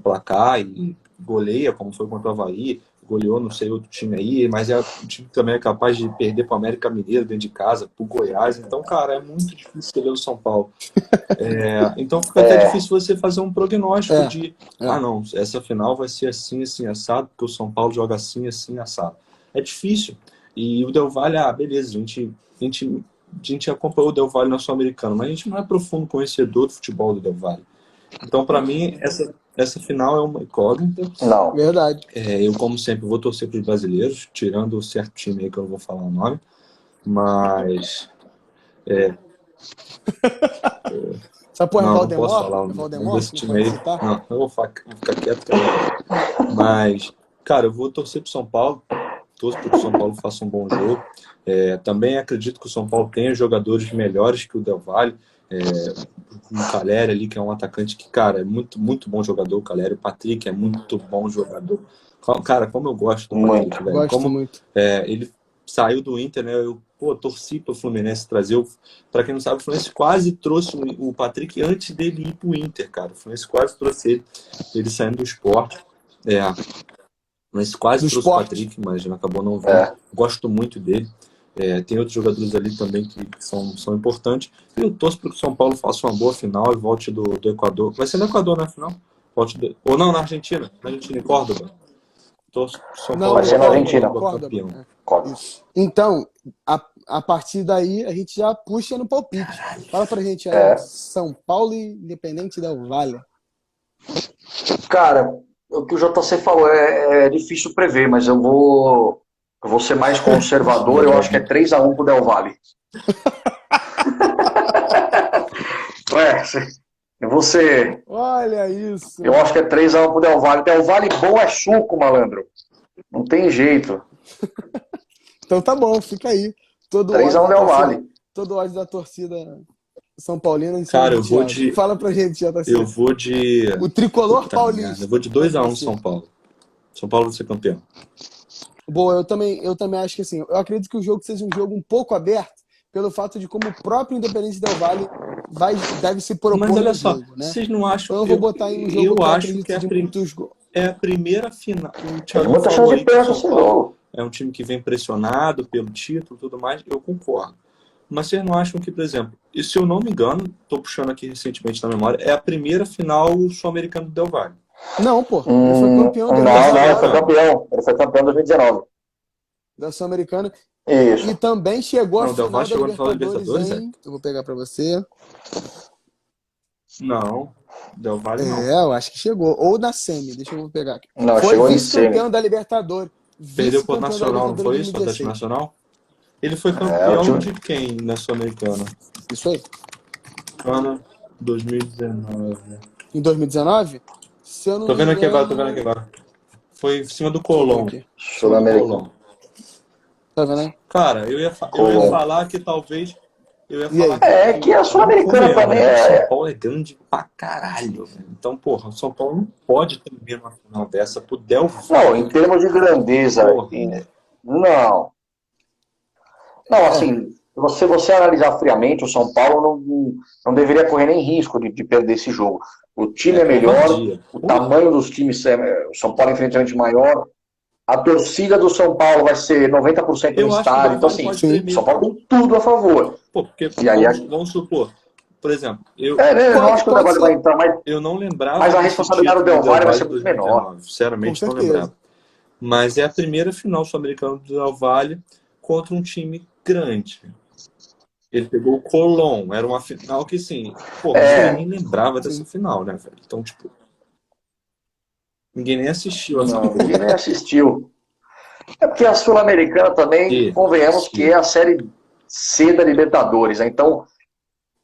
placar e goleia, como foi contra o Avaí, goleou não sei outro time aí, mas o time também é capaz de perder para o América Mineiro dentro de casa, para o Goiás. Então, cara, é muito difícil ler o São Paulo. Então fica até difícil você fazer um prognóstico de não, essa final vai ser assim, assim, assado, porque o São Paulo joga assim, assim, assado. É difícil. E o Del Valle, beleza, a gente acompanhou o Del Valle na Sul-Americana, mas a gente não é profundo conhecedor do futebol do Del Valle. Então, para mim, essa final é uma incógnita. Não. Verdade. Eu, como sempre, vou torcer para os brasileiros, tirando o certo time aí que eu não vou falar o nome. Mas... Sabe por não Valdemar? Posso falar o nome desse time aí. Não, eu vou ficar quieto. Mas, cara, eu vou torcer para o São Paulo. Torço para que o São Paulo faça um bom jogo. Também acredito que o São Paulo tenha jogadores melhores que o Del Valle. O Calleri ali, que é um atacante que, cara, é muito, muito bom jogador. O Calleri, o Patrick é muito bom jogador. Cara, como eu gosto do Patrick, velho. Gosto muito. Ele saiu do Inter, né? Eu torci para o Fluminense trazer. Para quem não sabe, o Fluminense quase trouxe o Patrick antes dele ir para o Inter, cara. O Fluminense quase trouxe ele saindo do Sport. Mas quase trouxe o Patrick, mas acabou não vindo. Gosto muito dele. Tem outros jogadores ali também que são importantes. E eu torço para que o São Paulo faça uma boa final e volte do Equador. Vai ser no Equador, na final? Ou não, na Argentina. Na Argentina, em Córdoba. Torço pro São Paulo. Vai ser na Argentina. Córdoba. Então, a partir daí, a gente já puxa no palpite. Fala pra gente aí, São Paulo e Independente Del Valle. Cara, o que o JC falou é difícil prever, mas eu vou ser mais conservador. Eu acho que é 3-1 pro Del Valle. E você? Olha isso. Eu acho que é 3-1 pro Del Valle. Del Valle bom é suco, malandro. Não tem jeito. Então tá bom, fica aí. Todo o 3-1 ódio da Del torcida, Valle. todo o ódio da torcida São Paulina em cima Cara, do eu vou Thiago. de. Fala pra gente, Eu JC. vou de. O tricolor Puta merda. paulista. Eu vou de Quanto 2-1 vai ser? São Paulo. São Paulo vai ser campeão. Boa, eu também acho que assim, eu acredito que o jogo seja um jogo um pouco aberto, pelo fato de como o próprio Independente Del Valle deve se propor Mas olha no só, jogo, né? vocês não acham. Então eu vou botar em um jogo Eu que eu acho que acredito de muitos gols. é a primeira final. O Tem Thiago muita falou chance aí de que o perder São esse Paulo jogo. é um time que vem pressionado pelo título e tudo mais. Eu concordo. Mas vocês não acham que, por exemplo, e se eu não me engano, estou puxando aqui recentemente na memória, é a primeira final sul-americana do Del Valle. Não, pô, ele foi campeão Não, em não, ele foi 2019 campeão. Ele foi campeão em 2019. da Sul-Americana Isso. e também chegou à Não, o Del final Valle da chegou na final da Libertadores Libertadores, em... Eu vou pegar pra você. Não, Del Valle não. Eu acho que chegou. Ou na semi, deixa eu pegar aqui. Não, Foi chegou em vice-campeão semi. da Libertadores. Perdeu pro Vice-campeão da Nacional, não Libertadores foi em isso? Atlético 2016. Nacional? Ele foi o campeão time. de quem na Sul-Americana? Isso aí. Ano 2019. Em 2019? Se eu não Tô me vendo aqui agora, engano... Foi em cima do Deixa eu ver Colón. aqui. Em cima do Sul-Americano. Colón. Tá vendo aí? Cara, eu ia Colón. falar que talvez. Eu ia E aí? falar que. É que a Sul-Americana Convenhamos, também né? O São é. Paulo é grande pra caralho, velho. Então, porra, o São Paulo não pode ter uma final dessa pro Del Não, Valle. em termos de grandeza. Porra. Não. Não, assim, se você analisar friamente, o São Paulo não deveria correr nem risco de perder esse jogo. O time é melhor, covardia. o tamanho dos times, o São Paulo é infinitamente maior, a torcida do São Paulo vai ser 90% no Eu acho que o estádio, Del então Valle assim, pode sim, o tremer. São Paulo tem tudo a favor. Pô, porque E aí, vamos supor, por exemplo, eu eu não acho que o Del Valle vai entrar, mas não lembrava a desse responsabilidade do título Del Valle vai ser muito 2019. menor. Sinceramente, Com não certeza. lembrava. Mas é a primeira final sul-americana do Del Valle contra um time grande. Ele pegou o Colón. Era uma final que, assim, pô, ninguém nem lembrava dessa final, né, velho? Então, tipo, ninguém nem assistiu essa Não, porra. ninguém nem assistiu. É porque a Sul-Americana também, convenhamos que é a Série C da Libertadores, né? Então,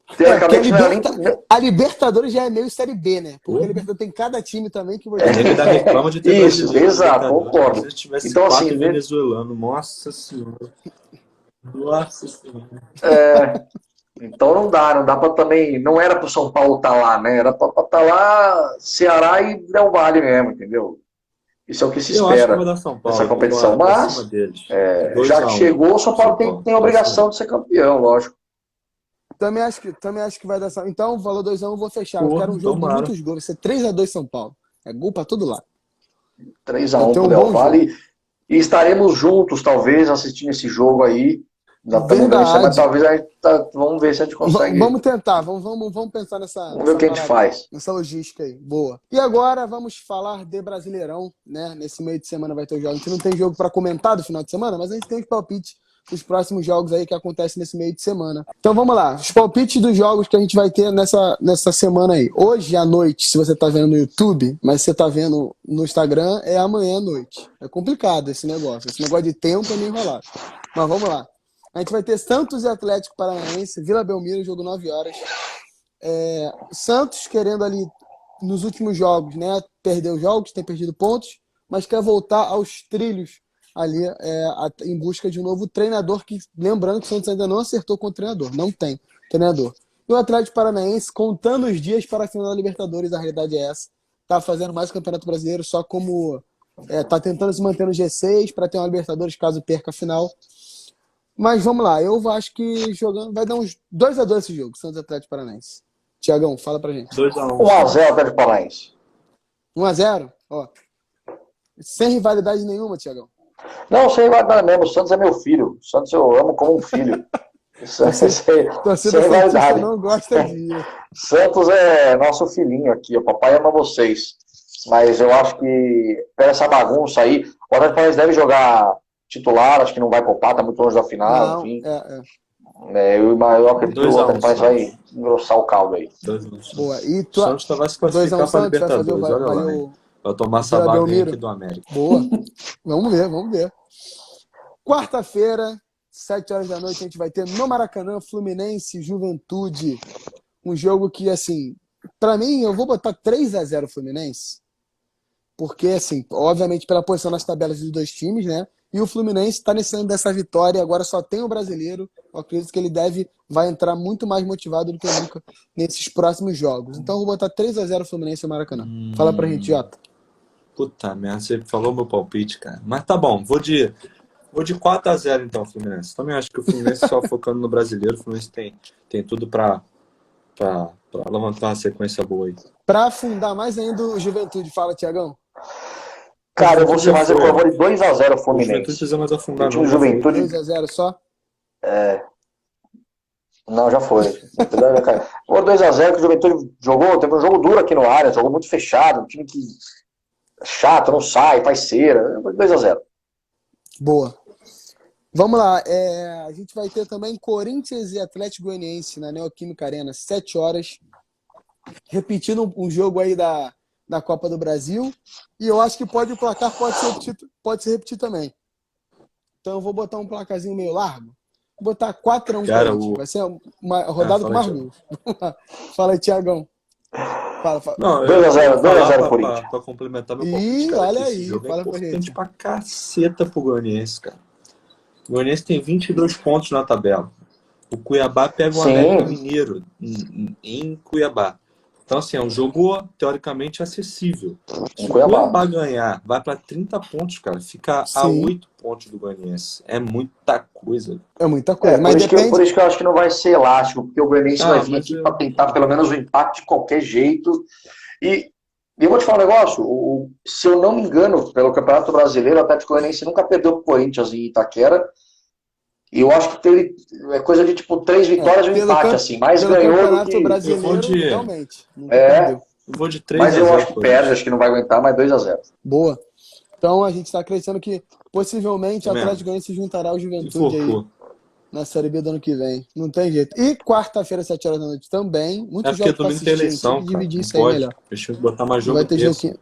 porque teoricamente, não é nem... a Libertadores já é meio Série B, né? Porque a Libertadores tem cada time também que você... Ele ainda reclama de ter Isso, brasileiro. exato, Libertadores. concordo. Se tivesse Então, 4 assim, venezuelanos, nossa senhora. Nossa senhora. então não dá pra também, não era pro São Paulo estar lá, né? Era pra estar lá Ceará e Del Valle mesmo, entendeu? Isso é o que se Eu acho que espera vai dar São Paulo. nessa competição. Pra cima Mas, deles. já 2-1. que chegou, o São Paulo tem a obrigação de ser campeão, lógico. Também acho que vai dar... Então, valor 2-1, eu vou fechar. Eu Porra, quero um jogo tomara. de muitos gols. Vai ser 3-2 São Paulo. É gol pra todo lado. 3-1 Tem pro um Del bom Valle. E estaremos juntos, talvez, assistindo esse jogo aí. Ainda estamos vendo isso aí, mas talvez a gente vamos ver se a gente consegue. Vamos tentar, vamos pensar Vamos ver o que a gente faz. nessa logística aí. Boa. E agora vamos falar de Brasileirão, né? Nesse meio de semana vai ter o jogo. A gente não tem jogo para comentar do final de semana, mas a gente tem os palpites dos próximos jogos aí que acontecem nesse meio de semana. Então vamos lá. Os palpites dos jogos que a gente vai ter nessa semana aí. Hoje à noite, se você tá vendo no YouTube, mas você tá vendo no Instagram, é amanhã à noite. É complicado esse negócio. Esse negócio de tempo é meio enrolado. Mas vamos lá. A gente vai ter Santos e Atlético Paranaense, Vila Belmiro, jogo 9 horas. Santos querendo ali, nos últimos jogos, né, perder os jogos, tem perdido pontos, mas quer voltar aos trilhos ali em busca de um novo treinador, que lembrando que o Santos ainda não acertou com o treinador, não tem treinador. E o Atlético Paranaense, contando os dias para a final da Libertadores, a realidade é essa, tá fazendo mais o Campeonato Brasileiro só como... tá tentando se manter no G6 para ter uma Libertadores caso perca a final. Mas vamos lá, eu acho que jogando vai dar uns 2-2 esse jogo, Santos Atlético Paranaense. Tiagão, fala pra gente. 2-1. 1-0 Atlético Paranaense. 1-0, ó. Sem rivalidade nenhuma, Tiagão. Não, sem rivalidade mesmo. O Santos é meu filho. O Santos eu amo como um filho. Torcida sem rivalidade. Santista não gosta de... Santos é nosso filhinho aqui. O papai ama vocês. Mas eu acho que pela essa bagunça aí, o Atlético Paranaense deve jogar titular, acho que não vai poupar, tá muito longe da final, Não, enfim. Eu acredito que o Atlético Paranaense vai engrossar o caldo aí. 2-1. Boa. E O Santos vai se classificar para a Libertadores, olha lá. Vai tomar essa vaga aqui do América. Boa. Vamos ver. Quarta-feira, 7 horas da noite, a gente vai ter no Maracanã, Fluminense, Juventude. Um jogo que, assim, Pra mim, eu vou botar 3-0 Fluminense. Porque, assim, obviamente, pela posição nas tabelas dos dois times, né? E o Fluminense está nesse ano dessa vitória, agora só tem o brasileiro. Eu acredito que ele vai entrar muito mais motivado do que nunca nesses próximos jogos. Então, eu vou botar 3-0 Fluminense no Maracanã. Fala pra gente, Jota. Puta merda, você falou meu palpite, cara. Mas tá bom, vou de 4-0 então, Fluminense. Também acho que o Fluminense só focando no brasileiro, o Fluminense tem tudo pra levantar uma sequência boa aí. Pra afundar mais ainda o Juventude, fala, Tiagão. Cara, eu vou ser mais foi. eu vou de 2-0 O Juventude Fluminense. precisa mais O afundar, time não. do Juventude. 2-0 só? Não, já foi. Pô, 2-0 que o Juventude jogou, teve um jogo duro aqui no área, jogou muito fechado, um time que chato, não sai, faz cera. 2-0. Boa. Vamos lá. A gente vai ter também Corinthians e Atlético Goianiense na Neoquímica Arena, 7 horas. Repetindo um jogo aí da Copa do Brasil. E eu acho que o placar pode se repetir também. Então eu vou botar um placarzinho meio largo. Vou botar 4-1 Cara, Corinthians. Vai ser uma rodada com mais gols. Fala aí, Tiagão. Fala. Não, 2-0, 2-0 falar Corinthians. pra complementar meu palpite, Ih, cara, olha que esse aí, jogo é fala pra importante gente. pra caceta pro Goianiense, cara. O Goianiense tem 22 pontos na tabela. O Cuiabá pega o Sim. América Mineiro em Cuiabá. Então, assim, é um jogo teoricamente acessível. Se o Cuiabá ganhar, vai para 30 pontos, cara. Fica a Sim. 8 pontos do Goianiense. É muita coisa. É muita coisa. Mas por isso que eu acho que não vai ser elástico, porque o Goianiense vai vir aqui para tentar pelo menos o empate de qualquer jeito. E eu vou te falar um negócio, se eu não me engano, pelo Campeonato Brasileiro, o Atlético Goianiense nunca perdeu pro Corinthians em Itaquera. E eu acho que teve coisa de tipo 3 vitórias e um empate, assim. Mais ganhou do que... Brasileiro, realmente. Eu vou de 3-0. Mas eu acho que perde, acho que não vai aguentar, mas 2-0. Boa. Então a gente está acreditando que possivelmente o Atlético Goianiense se juntará ao Juventude aí na Série B do ano que vem. Não tem jeito. E quarta-feira, 7 horas da noite também. Muitos jogos para assistir. Eleição, tem que dividir isso aí melhor. Deixa eu botar mais jogo. Vai ter jogo quinta.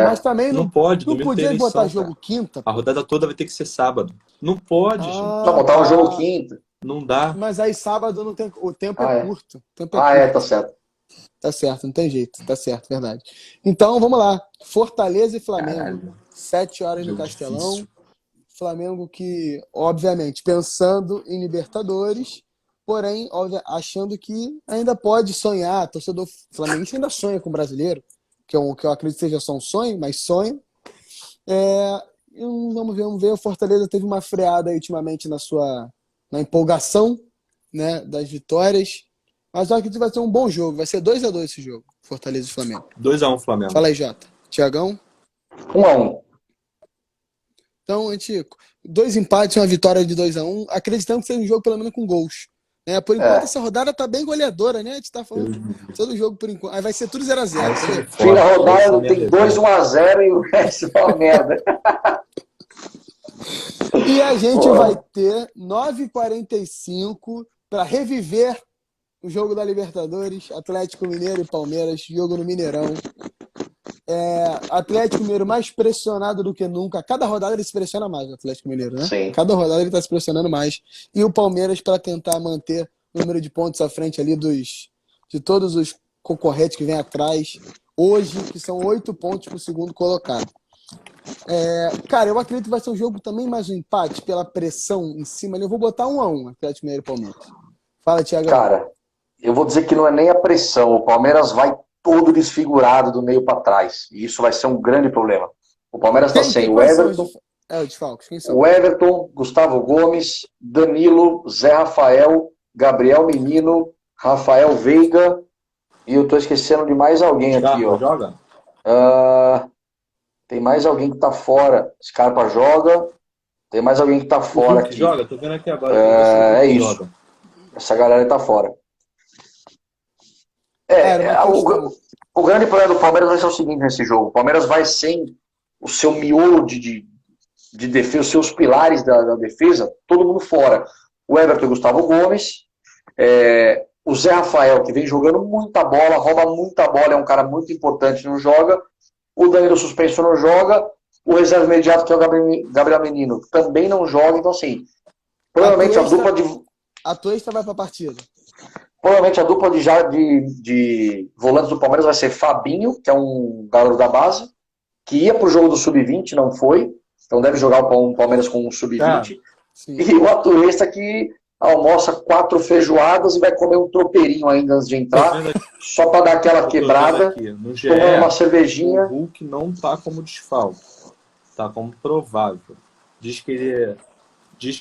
Mas também não pode. Não podia eleição, botar jogo quinta. A rodada toda vai ter que ser sábado. Não pode, gente. Só botar um jogo quinta. Não dá. Mas aí sábado não tem. O tempo é curto. O tempo tá certo. Tá certo, não tem jeito. Tá certo, verdade. Então vamos lá. Fortaleza e Flamengo. Caralho. 7 horas no Castelão. Difícil. Flamengo que, obviamente, pensando em Libertadores, porém, achando que ainda pode sonhar. Torcedor flamenguista ainda sonha com o brasileiro, que eu acredito que seja só um sonho, mas sonha. Vamos ver. O Fortaleza teve uma freada aí, ultimamente na empolgação, né, das vitórias. Mas eu acredito que vai ser um bom jogo. Vai ser 2-2 esse jogo, Fortaleza e Flamengo. 2-1 Flamengo. Fala aí, Jota. Tiagão? 1-1. Então, a gente, 2 empates e uma vitória de 2-1, acreditando que seja um jogo pelo menos com gols. Por enquanto, essa rodada tá bem goleadora, né? A gente tá falando todo jogo por enquanto. Aí vai ser tudo 0-0. Fim da rodada tem 2-1-0 e o resto é uma merda. E a gente vai ter 9h45 para reviver o jogo da Libertadores, Atlético Mineiro e Palmeiras, jogo no Mineirão. Atlético Mineiro mais pressionado do que nunca. Cada rodada ele se pressiona mais, o Atlético Mineiro, né? Sim. Cada rodada ele está se pressionando mais. E o Palmeiras para tentar manter o número de pontos à frente ali de todos os concorrentes que vêm atrás. Hoje, que são 8 pontos para o segundo colocado. Cara, eu acredito que vai ser um jogo também mais um empate pela pressão em cima. Eu vou botar 1-1, Atlético Mineiro e Palmeiras. Fala, Thiago. Cara, eu vou dizer que não é nem a pressão. O Palmeiras vai todo desfigurado do meio para trás. E isso vai ser um grande problema. O Palmeiras está sem o Everton. Os desfalques, quem são? O Everton, Gustavo Gomes, Danilo, Zé Rafael, Gabriel Menino, Rafael Veiga. E eu tô esquecendo de mais alguém aqui, ó. Joga? Tem mais alguém que tá fora. Scarpa joga. Tem mais alguém que tá fora aqui. Joga, tô vendo aqui agora. É isso. Joga. Essa galera tá fora. O grande problema do Palmeiras vai ser o seguinte nesse jogo. O Palmeiras vai sem o seu miolo de defesa, os seus pilares da defesa, todo mundo fora. O Everton e o Gustavo Gomes, o Zé Rafael, que vem jogando muita bola, rouba muita bola, é um cara muito importante, não joga. O Danilo suspenso não joga. O reserva imediato, que é o Gabriel Menino, também não joga. Então, assim, provavelmente a dupla de... A Tuesta vai pra partida. Provavelmente a dupla de volantes do Palmeiras vai ser Fabinho, que é um garoto da base, que ia pro jogo do Sub-20, não foi. Então deve jogar o Palmeiras com um Sub-20. E o Atuesta que almoça 4 feijoadas e vai comer um tropeirinho ainda antes de entrar, só para dar aquela quebrada, tomar uma cervejinha. O Hulk não tá como desfalque, tá como provável. Diz que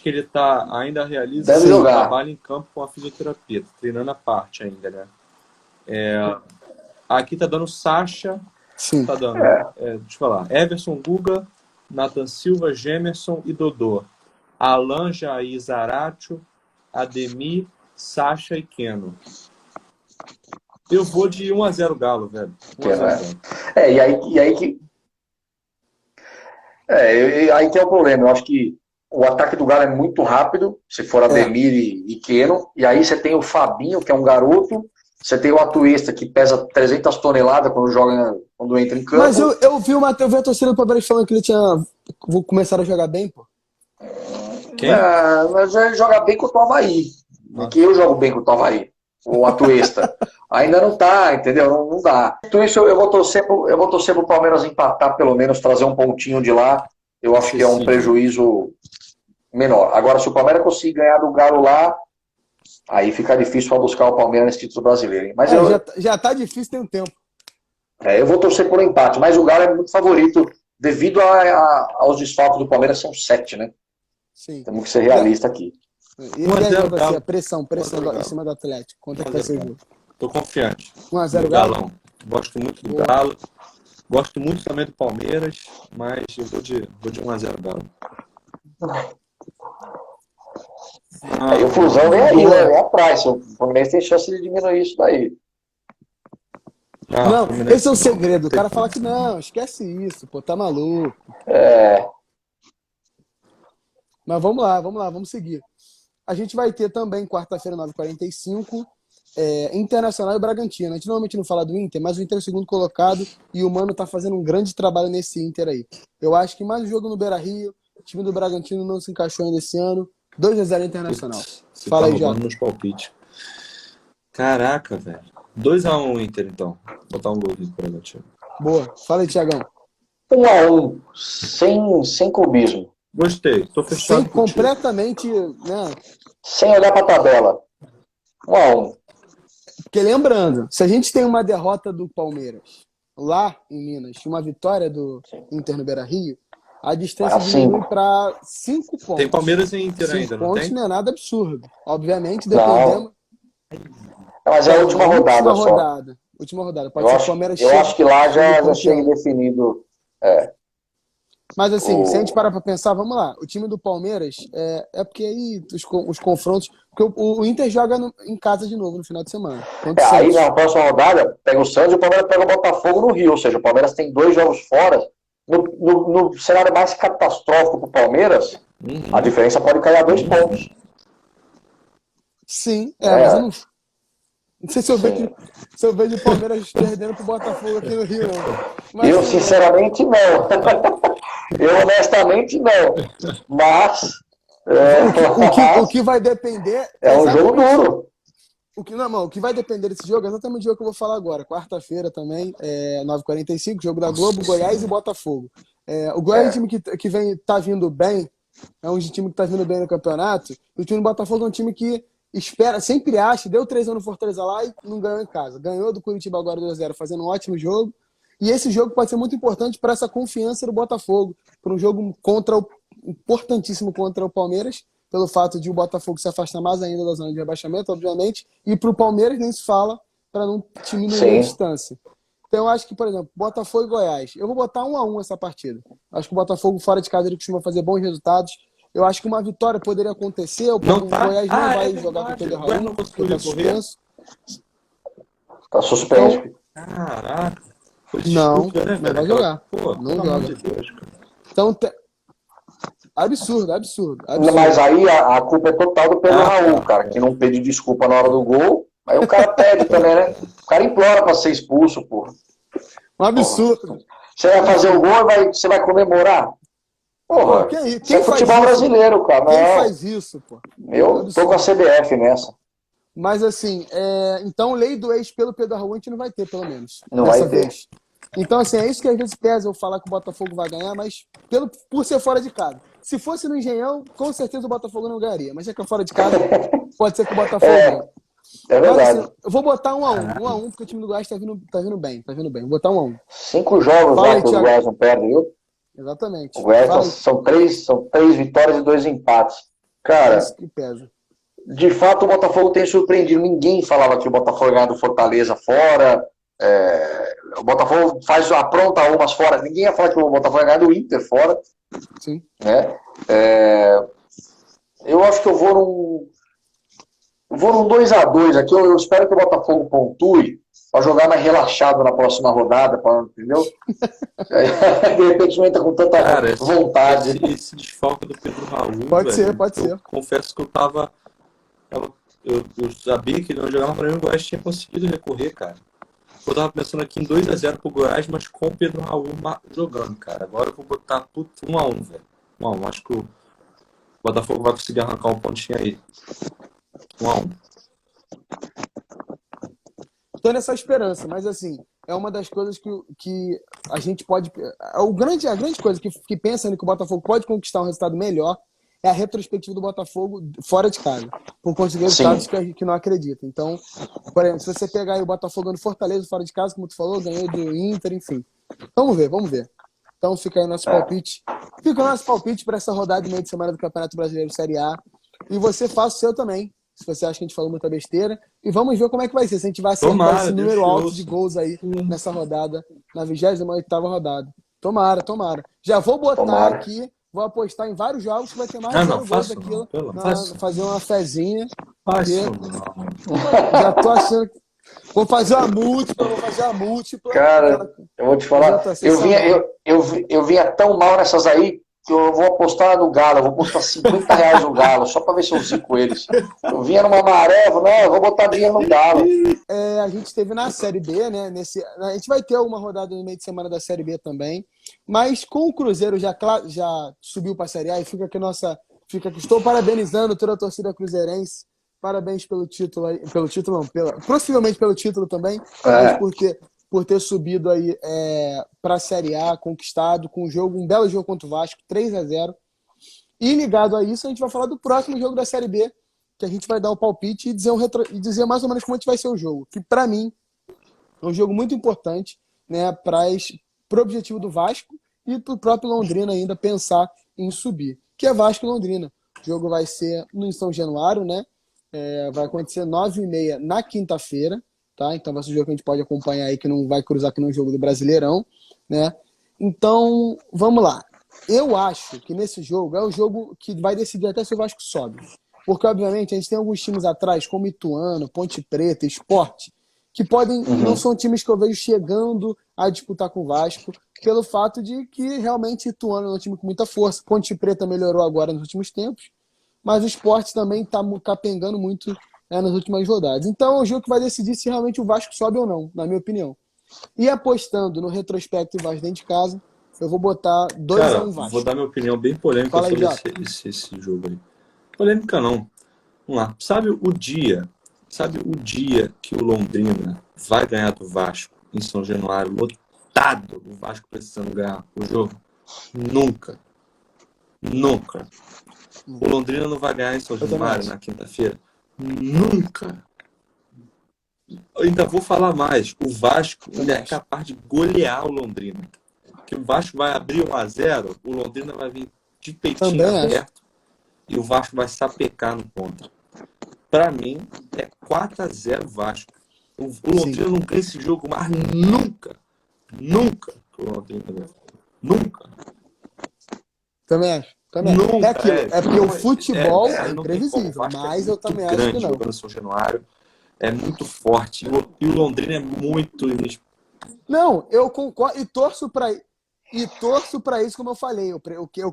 ele tá, ainda realiza seu trabalho em campo com a fisioterapia, treinando a parte ainda, né? Aqui tá dando Sacha, tá dando, deixa eu falar, Everson, Guga, Nathan Silva, Gemerson e Dodô. Alan, Jair, Zaratio, Ademir, Sacha e Keno. Eu vou de 1-0 Galo, velho. 1-0 aí que é o problema. Eu acho que o ataque do Galo é muito rápido, se for Ademir e Keno, e aí você tem o Fabinho, que é um garoto, você tem o Atuesta, que pesa 300 toneladas quando entra em campo. Mas eu vi a torcida do Palmeiras falando que ele tinha começado a jogar bem, pô. Quem? Mas ele joga bem contra o Avaí. Que eu jogo bem contra o Avaí. O Atuesta. Ainda não tá, entendeu? Não dá. Então isso eu vou torcer pro Palmeiras empatar, pelo menos, trazer um pontinho de lá. Eu acho que é um prejuízo menor. Agora, se o Palmeiras conseguir ganhar do Galo lá, aí fica difícil para buscar o Palmeiras nesse título brasileiro. Hein? Mas já tá difícil, tem um tempo. Eu vou torcer por empate, mas o Galo é muito favorito devido aos desfalques do Palmeiras, são 7, né? Sim. Temos que ser realista aqui. E aí, a pressão em cima do Atlético. Quanto é que vai ser o jogo? Tô confiante. 1-0 Galão. Gosto muito do Galo. Gosto muito também do Palmeiras, mas eu vou de 1-0 Galo. Aí o Flusão vem aí, né? Vem atrás. O Palmeiras tem chance de diminuir isso daí. Não, esse é o segredo. O cara fala que não, esquece isso, pô, tá maluco. Mas vamos lá, vamos seguir. A gente vai ter também, quarta-feira, 9h45, Internacional e Bragantino. A gente normalmente não fala do Inter, mas o Inter é o segundo colocado e o Mano tá fazendo um grande trabalho nesse Inter aí. Eu acho que mais um jogo no Beira-Rio, o time do Bragantino não se encaixou ainda esse ano. 2-0 Internacional. Fala aí, Jota. Nos palpites. Caraca, velho. 2-1 Inter, então. Vou botar um gol aqui pro Bragantino. Boa. Fala aí, Thiagão. 1-1. Sem clubismo. Gostei. Tô fechado. Sem completamente, né? Sem olhar pra tabela. 1-1. Porque lembrando, se a gente tem uma derrota do Palmeiras lá em Minas e uma vitória do Inter no Beira-Rio, a distância diminui para 5 pontos. Tem Palmeiras e Inter ainda, não tem? 5 pontos não é nada absurdo. Obviamente, dependendo... Mas é a última rodada só. Última rodada. Pode ser que o Palmeiras eu acho que lá já chega definido. Mas assim, se a gente parar para pensar, vamos lá. O time do Palmeiras, porque aí os confrontos... Porque o Inter joga em casa de novo no final de semana. Aí na próxima rodada, pega o Santos e o Palmeiras pega o Botafogo no Rio. Ou seja, o Palmeiras tem 2 jogos fora. No cenário mais catastrófico para o Palmeiras, a diferença pode cair a 2 pontos. Sim, mas eu não sei se eu vejo o Palmeiras perdendo pro Botafogo aqui no Rio, não. Mas, eu, sinceramente, não. Eu, honestamente, não. Mas... o que vai depender... É um jogo duro. O que vai depender desse jogo é exatamente o jogo que eu vou falar agora. Quarta-feira também, 9h45, jogo da Globo, Goiás e Botafogo. O Goiás é um time que tá vindo bem, é um time que tá vindo bem no campeonato, e o time do Botafogo é um time que sempre acha, deu 3 anos no Fortaleza lá e não ganhou em casa. Ganhou do Curitiba agora 2-0, fazendo um ótimo jogo. E esse jogo pode ser muito importante para essa confiança do Botafogo, para um jogo importantíssimo contra o Palmeiras, pelo fato de o Botafogo se afastar mais ainda da zona de rebaixamento, obviamente, e para o Palmeiras nem se fala, para não diminuir a distância. Então eu acho que, por exemplo, Botafogo e Goiás, eu vou botar 1-1 essa partida. Acho que o Botafogo fora de casa ele costuma fazer bons resultados. Eu acho que uma vitória poderia acontecer, o Goiás não vai jogar com o Pedro Raul, porque está suspenso. Está suspenso. Caraca. Não vai jogar. Pô, não joga. Então, absurdo. Mas aí a culpa é total do Pedro Raul, cara, que não pede desculpa na hora do gol. Aí o cara pede também, né? O cara implora pra ser expulso, pô. Um absurdo. Porra. Você vai fazer o gol e você vai comemorar? Porra, isso é futebol brasileiro, cara. Quem faz isso, pô? Eu tô com a CBF nessa. Mas assim, então lei do ex pelo Pedro Raul a gente não vai ter, pelo menos, Não dessa vai ter. vez. Então, assim, é isso que às vezes pesa eu falar que o Botafogo vai ganhar, mas por ser fora de casa. Se fosse no Engenhão, com certeza o Botafogo não ganharia. Mas já que é fora de casa, pode ser que o Botafogo ganhe. É Mas assim, verdade. eu vou botar 1-1. 1-1, porque o time do Goiás tá vindo bem. Tá vindo bem. Vou botar 1-1. 5 jogos Fala já aí, que o Thiago. Goiás não perde, viu? O Exatamente. Goiás Fala aí. são três vitórias e 2 empates. É Cara, isso que pesa. de fato o Botafogo tem surpreendido. Ninguém falava que o Botafogo ganhava do Fortaleza fora. O Botafogo apronta umas fora. Ninguém ia falar que o Botafogo ia ganhar do Inter fora. Sim. Né? Eu acho que eu vou num 2-2 aqui. Eu espero que o Botafogo pontue para jogar mais relaxado na próxima rodada, entendeu? De repente não entra com tanta Cara, vontade. esse desfalque do Pedro Raul, Pode velho, ser, pode eu ser. confesso que eu sabia que ele não jogava para mim, o Goiás tinha conseguido recorrer, cara. Eu tava pensando aqui em 2-0 pro Goiás, mas com o Pedro Raul jogando, cara. Agora eu vou botar 1-1, velho. 1-1. Acho que o Botafogo vai conseguir arrancar um pontinho aí. 1-1. Tô nessa esperança, mas assim, é uma das coisas que a gente pode. A grande coisa que pensa que o Botafogo pode conquistar um resultado melhor é a retrospectiva do Botafogo fora de casa, por conseguir resultados que não acredita. Então, por exemplo, se você pegar aí o Botafogo no Fortaleza fora de casa, como tu falou, ganhou do Inter, enfim. Vamos ver. Então fica aí o nosso palpite. Fica o nosso palpite para essa rodada de meio de semana do Campeonato Brasileiro Série A. E você faça o seu também, se você acha que a gente falou muita besteira. E vamos ver como é que vai ser, se a gente vai acertar esse número alto de gols aí nessa rodada, na 28ª rodada. Tomara. Já vou botar aqui, vou apostar em vários jogos que vai ter mais de 0 gols daquilo. Fazer uma fezinha. Já tô achando que... Vou fazer uma múltipla. Cara, eu vou te falar, eu vinha tão mal nessas aí que eu vou apostar no Galo, eu vou apostar R$50 no Galo, só pra ver se eu zico eles. Eu vinha numa maré, eu vou botar dinheiro no Galo. A gente teve na Série B, né? A gente vai ter uma rodada no meio de semana da Série B também, mas com o Cruzeiro já subiu pra Série A e estou parabenizando toda a torcida cruzeirense. Parabéns pelo título aí, possivelmente pelo título também, mas por ter subido aí para a Série A, conquistado com um belo jogo contra o Vasco, 3-0. E ligado a isso, a gente vai falar do próximo jogo da Série B, que a gente vai dar o palpite e dizer mais ou menos como vai ser o jogo, que para mim é um jogo muito importante, né, para o objetivo do Vasco e para o próprio Londrina ainda pensar em subir, que é Vasco e Londrina. O jogo vai ser no São Januário, né? Vai acontecer 9h30 na quinta-feira, tá? Então vai ser um jogo que a gente pode acompanhar aí, que não vai cruzar aqui no jogo do Brasileirão, né? Então, vamos lá. Eu acho que nesse jogo é o jogo que vai decidir até se o Vasco sobe. Porque, obviamente, a gente tem alguns times atrás, como Ituano, Ponte Preta, Sport, que não são times que eu vejo chegando a disputar com o Vasco, pelo fato de que realmente Ituano é um time com muita força. Ponte Preta melhorou agora nos últimos tempos, mas o Sport também está capengando muito nas últimas rodadas. Então é um jogo que vai decidir se realmente o Vasco sobe ou não, na minha opinião. E apostando no retrospecto do Vasco dentro de casa, eu vou botar 2-1 Vasco. Vou dar minha opinião bem polêmica sobre esse jogo aí. Polêmica não. Vamos lá. Sabe o dia que o Londrina vai ganhar do Vasco em São Januário, lotado, o Vasco precisando ganhar o jogo? Nunca. O Londrina não vai ganhar em São Januário na quinta-feira? Nunca. Eu ainda vou falar mais. O Vasco é capaz de golear o Londrina. Porque o Vasco vai abrir 1-0, o Londrina vai vir de peitinho aberto e o Vasco vai sapecar no contra. Para mim, é 4-0 Vasco. O Londrina não ganha esse jogo mais nunca. Nunca. O Londrina nunca. Também acho. Nunca, é aquilo. É porque o futebol é imprevisível, mas mas eu também acho que não. Jogando São Januário é muito forte. E o Londrina é muito... Não, eu concordo e torço para isso, como eu falei. Eu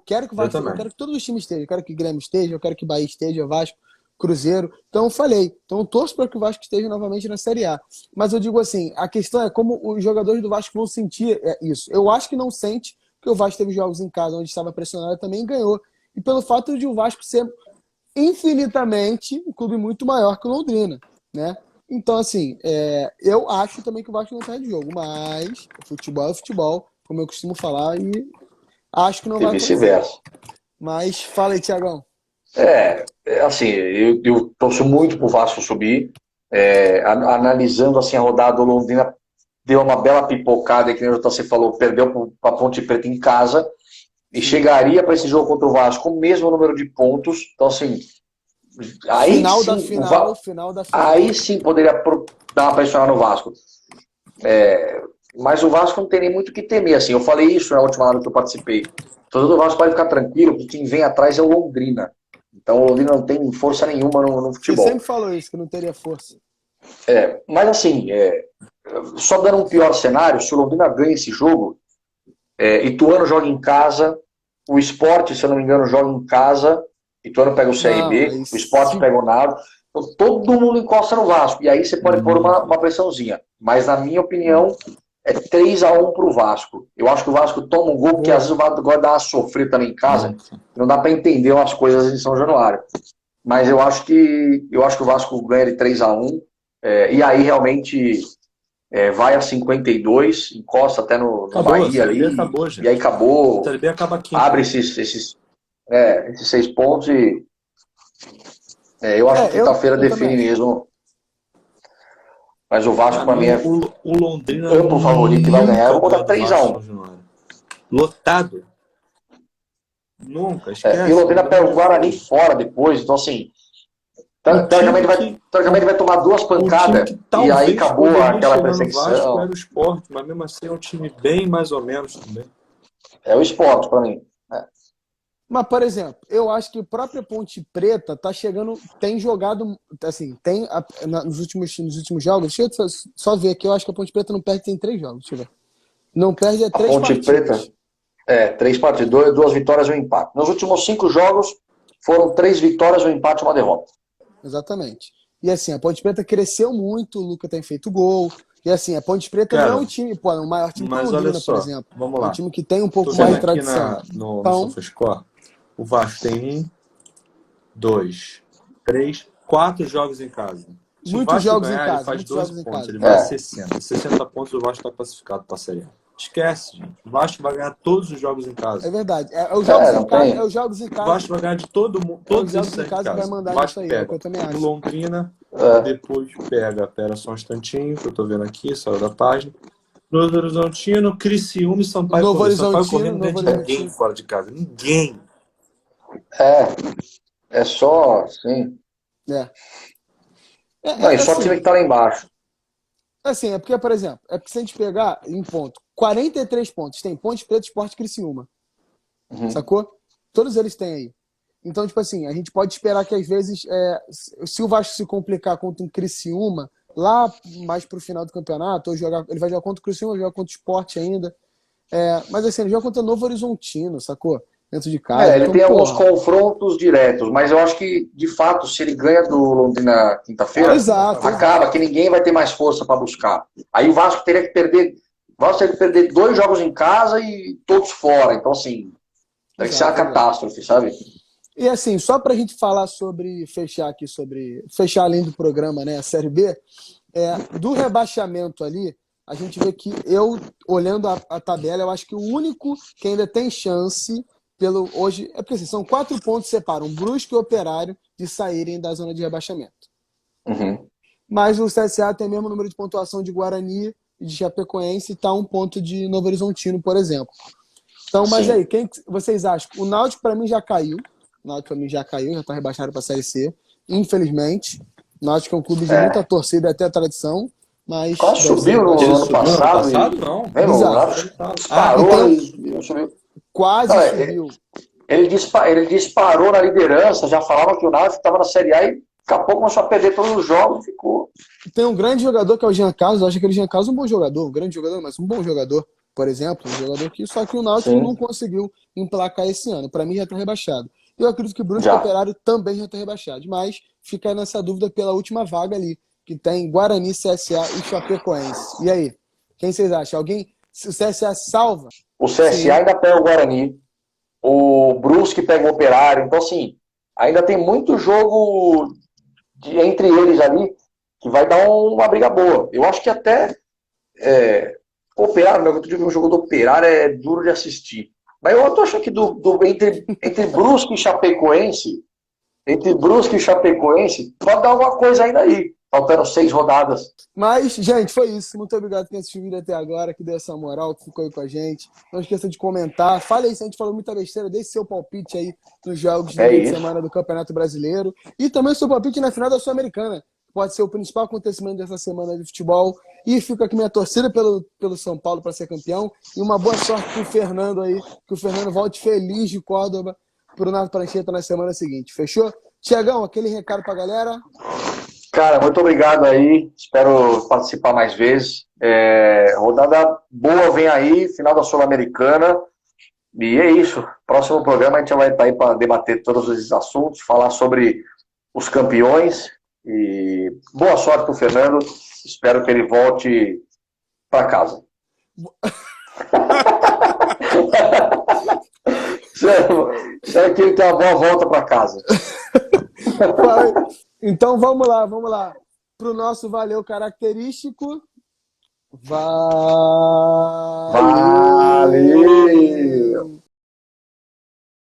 quero que o Vasco, eu quero que todos os times estejam. Eu quero que o Grêmio esteja, eu quero que o Bahia esteja, Vasco, Cruzeiro. Então eu falei. Então eu torço para que o Vasco esteja novamente na Série A. Mas eu digo assim, a questão é como os jogadores do Vasco vão sentir isso. Eu acho que não sente, porque o Vasco teve jogos em casa onde estava pressionado também e ganhou. E pelo fato de o Vasco ser infinitamente um clube muito maior que o Londrina. né? Então, assim, eu acho também que o Vasco não perde jogo, mas futebol é futebol, como eu costumo falar, e acho que não E vai acontecer. vice-versa. Mas fala aí, Tiagão. Assim, eu torço muito pro Vasco subir. Analisando assim a rodada, o Londrina deu uma bela pipocada, que nem você falou, perdeu para a Ponte Preta em casa e chegaria para esse jogo contra o Vasco com o mesmo número de pontos. Então, assim, aí Final da sim, final, final da final. aí sim poderia dar uma pressionada no Vasco. Mas o Vasco não tem nem muito o que temer. Assim, eu falei isso na última hora que eu participei. O torcedor do Vasco pode ficar tranquilo, que quem vem atrás é o Londrina. Então o Londrina não tem força nenhuma no Você futebol. sempre falou isso, que não teria força. Mas assim, só dando um pior cenário, se o Londrina ganha esse jogo, Ituano joga em casa, o Sport, se eu não me engano, joga em casa, Ituano pega o CRB, o Sport pega o Nado, então todo mundo encosta no Vasco, e aí você pode pôr uma pressãozinha. Mas na minha opinião, é 3-1 pro Vasco. Eu acho que o Vasco toma um gol, porque às vezes o Vasco gosta de dar uma sofrida também em casa, não dá para entender umas coisas em São Januário. Mas eu acho que o Vasco ganha de 3-1, e aí realmente vai a 52, encosta até no Bahia ali, acabou, gente. e aí acabou, A Série B acaba aqui. abre esses 6 pontos e eu acho que quinta-feira define mesmo. Mas o Vasco para mim é o Londrina amplo favorito e vai ganhar. Eu vou botar 3-1. Lotado. Nunca, esquece. E o Londrina pega o Guarani fora depois, então assim, teoricamente vai tomar 2 pancadas e aí acabou aquela perseguição. Era o Sport, mas mesmo assim é um time bem mais ou menos também. É o Sport para mim. Mas, por exemplo, eu acho que a própria Ponte Preta tá chegando, tem jogado, assim, nos últimos jogos, deixa eu só ver aqui, eu acho que a Ponte Preta não perde, tem 3 jogos, deixa eu ver. Não perde 3 partidas. A Ponte Preta, 3 partidas, 2 vitórias e 1 empate. Nos últimos 5 jogos, foram 3 vitórias, 1 empate e 1 derrota. Exatamente. E assim, a Ponte Preta cresceu muito, o Luca tem feito gol, e assim, a Ponte Preta não é um time, é o maior time que o Londrina, por exemplo. Vamos lá. É um time que tem um pouco mais de tradição. No SofaScore, o Vasco tem 1, 2, 3, 4 jogos em casa. Se muitos jogos ganhar, em casa. Ele faz 12 pontos, ele vai a 60. 60 pontos o Vasco está classificado para a Série A. Esquece, gente. O Vasco vai ganhar todos os jogos em casa. É verdade. Os jogos em casa. O Vasco vai ganhar de todo mundo. Todos os jogos em casa. Vai mandar o Vasco isso aí, pega é o que eu também acho. O Londrina, depois pera só um instantinho, que eu tô vendo aqui, saiu da página. Novo Horizontino, Criciúma e Sampaio Corrêa. Sampaio Corrêa não ganha de ninguém fora de casa. Ninguém. É só, sim. Só assim, time que tá lá embaixo. Assim, é porque, por exemplo, se a gente pegar em ponto, 43 pontos, tem Ponte Preta, Sport e Criciúma. Sacou? Todos eles têm aí. Então, tipo assim, a gente pode esperar que às vezes, se o Vasco se complicar contra um Criciúma, lá mais pro final do campeonato, ele vai jogar contra o Criciúma, vai jogar contra o Sport ainda. Mas assim, ele joga contra o Novo Horizontino, sacou? Dentro de casa. Ele tem alguns confrontos diretos, mas eu acho que, de fato, se ele ganha do Londrina quinta-feira, acaba que ninguém vai ter mais força para buscar. Aí o Vasco teria que perder 2 jogos em casa e todos fora. Então, assim, tem que ser uma catástrofe, sabe? E assim, só pra gente falar fechar além do programa, né, a Série B, do rebaixamento ali, a gente vê que olhando a tabela, eu acho que o único que ainda tem chance hoje, porque assim, são 4 pontos que separam Brusque e Operário de saírem da zona de rebaixamento. Mas o CSA tem o mesmo número de pontuação de Guarani e de Chapecoense e está 1 ponto de Novo Horizontino, por exemplo. Então, mas aí, quem vocês acham? O Náutico para mim já caiu. O Náutico para mim já caiu, já está rebaixado para a Série C. Infelizmente. O Náutico é um clube de muita torcida e até tradição. Mas quase subiu no ano passado. Não. O Náutico subiu. Quase subiu. Ele disparou na liderança, já falava que o Náutico estava na Série A e daqui a pouco começou a perder todos os jogos e ficou. Tem um grande jogador que é o Jean Carlos, eu acho aquele Jean Carlos um bom jogador, um grande jogador, mas um bom jogador, por exemplo, um jogador que só que o Náutico não conseguiu emplacar esse ano. Para mim já está rebaixado. Eu acredito que o Brusque e Operário também já está rebaixado, mas fica nessa dúvida pela última vaga ali, que tem Guarani, CSA e Chapecoense. E aí? Quem vocês acham? Se o CSA salva? O CSA ainda pega o Guarani. O Brusque pega o Operário. Então, assim, ainda tem muito jogo entre eles ali que vai dar uma briga boa. Eu acho que até Operário, né? Outro dia eu vi um jogo do Operário, é duro de assistir. Mas eu tô achando que entre Brusque e Chapecoense, pode dar alguma coisa ainda aí. Faltando 6 rodadas. Mas, gente, foi isso. Muito obrigado por assistir o vídeo até agora, que deu essa moral, que ficou aí com a gente. Não esqueça de comentar. Fale aí se a gente falou muita besteira. Deixe seu palpite aí nos jogos do meio de semana do Campeonato Brasileiro. E também seu palpite na final da Sul-Americana. Pode ser o principal acontecimento dessa semana de futebol. E fica aqui minha torcida pelo São Paulo para ser campeão. E uma boa sorte pro Fernando aí. Que o Fernando volte feliz de Córdoba pro Nato Prancheta na semana seguinte. Fechou? Tiagão, aquele recado pra galera. Cara, muito obrigado aí. Espero participar mais vezes. Rodada boa vem aí, final da Sul-Americana. E é isso. Próximo programa a gente vai estar aí para debater todos esses assuntos, falar sobre os campeões. E boa sorte pro Fernando. Espero que ele volte para casa. Espero que ele tenha uma boa volta para casa. Então vamos lá. Pro nosso valeu característico. Valeu!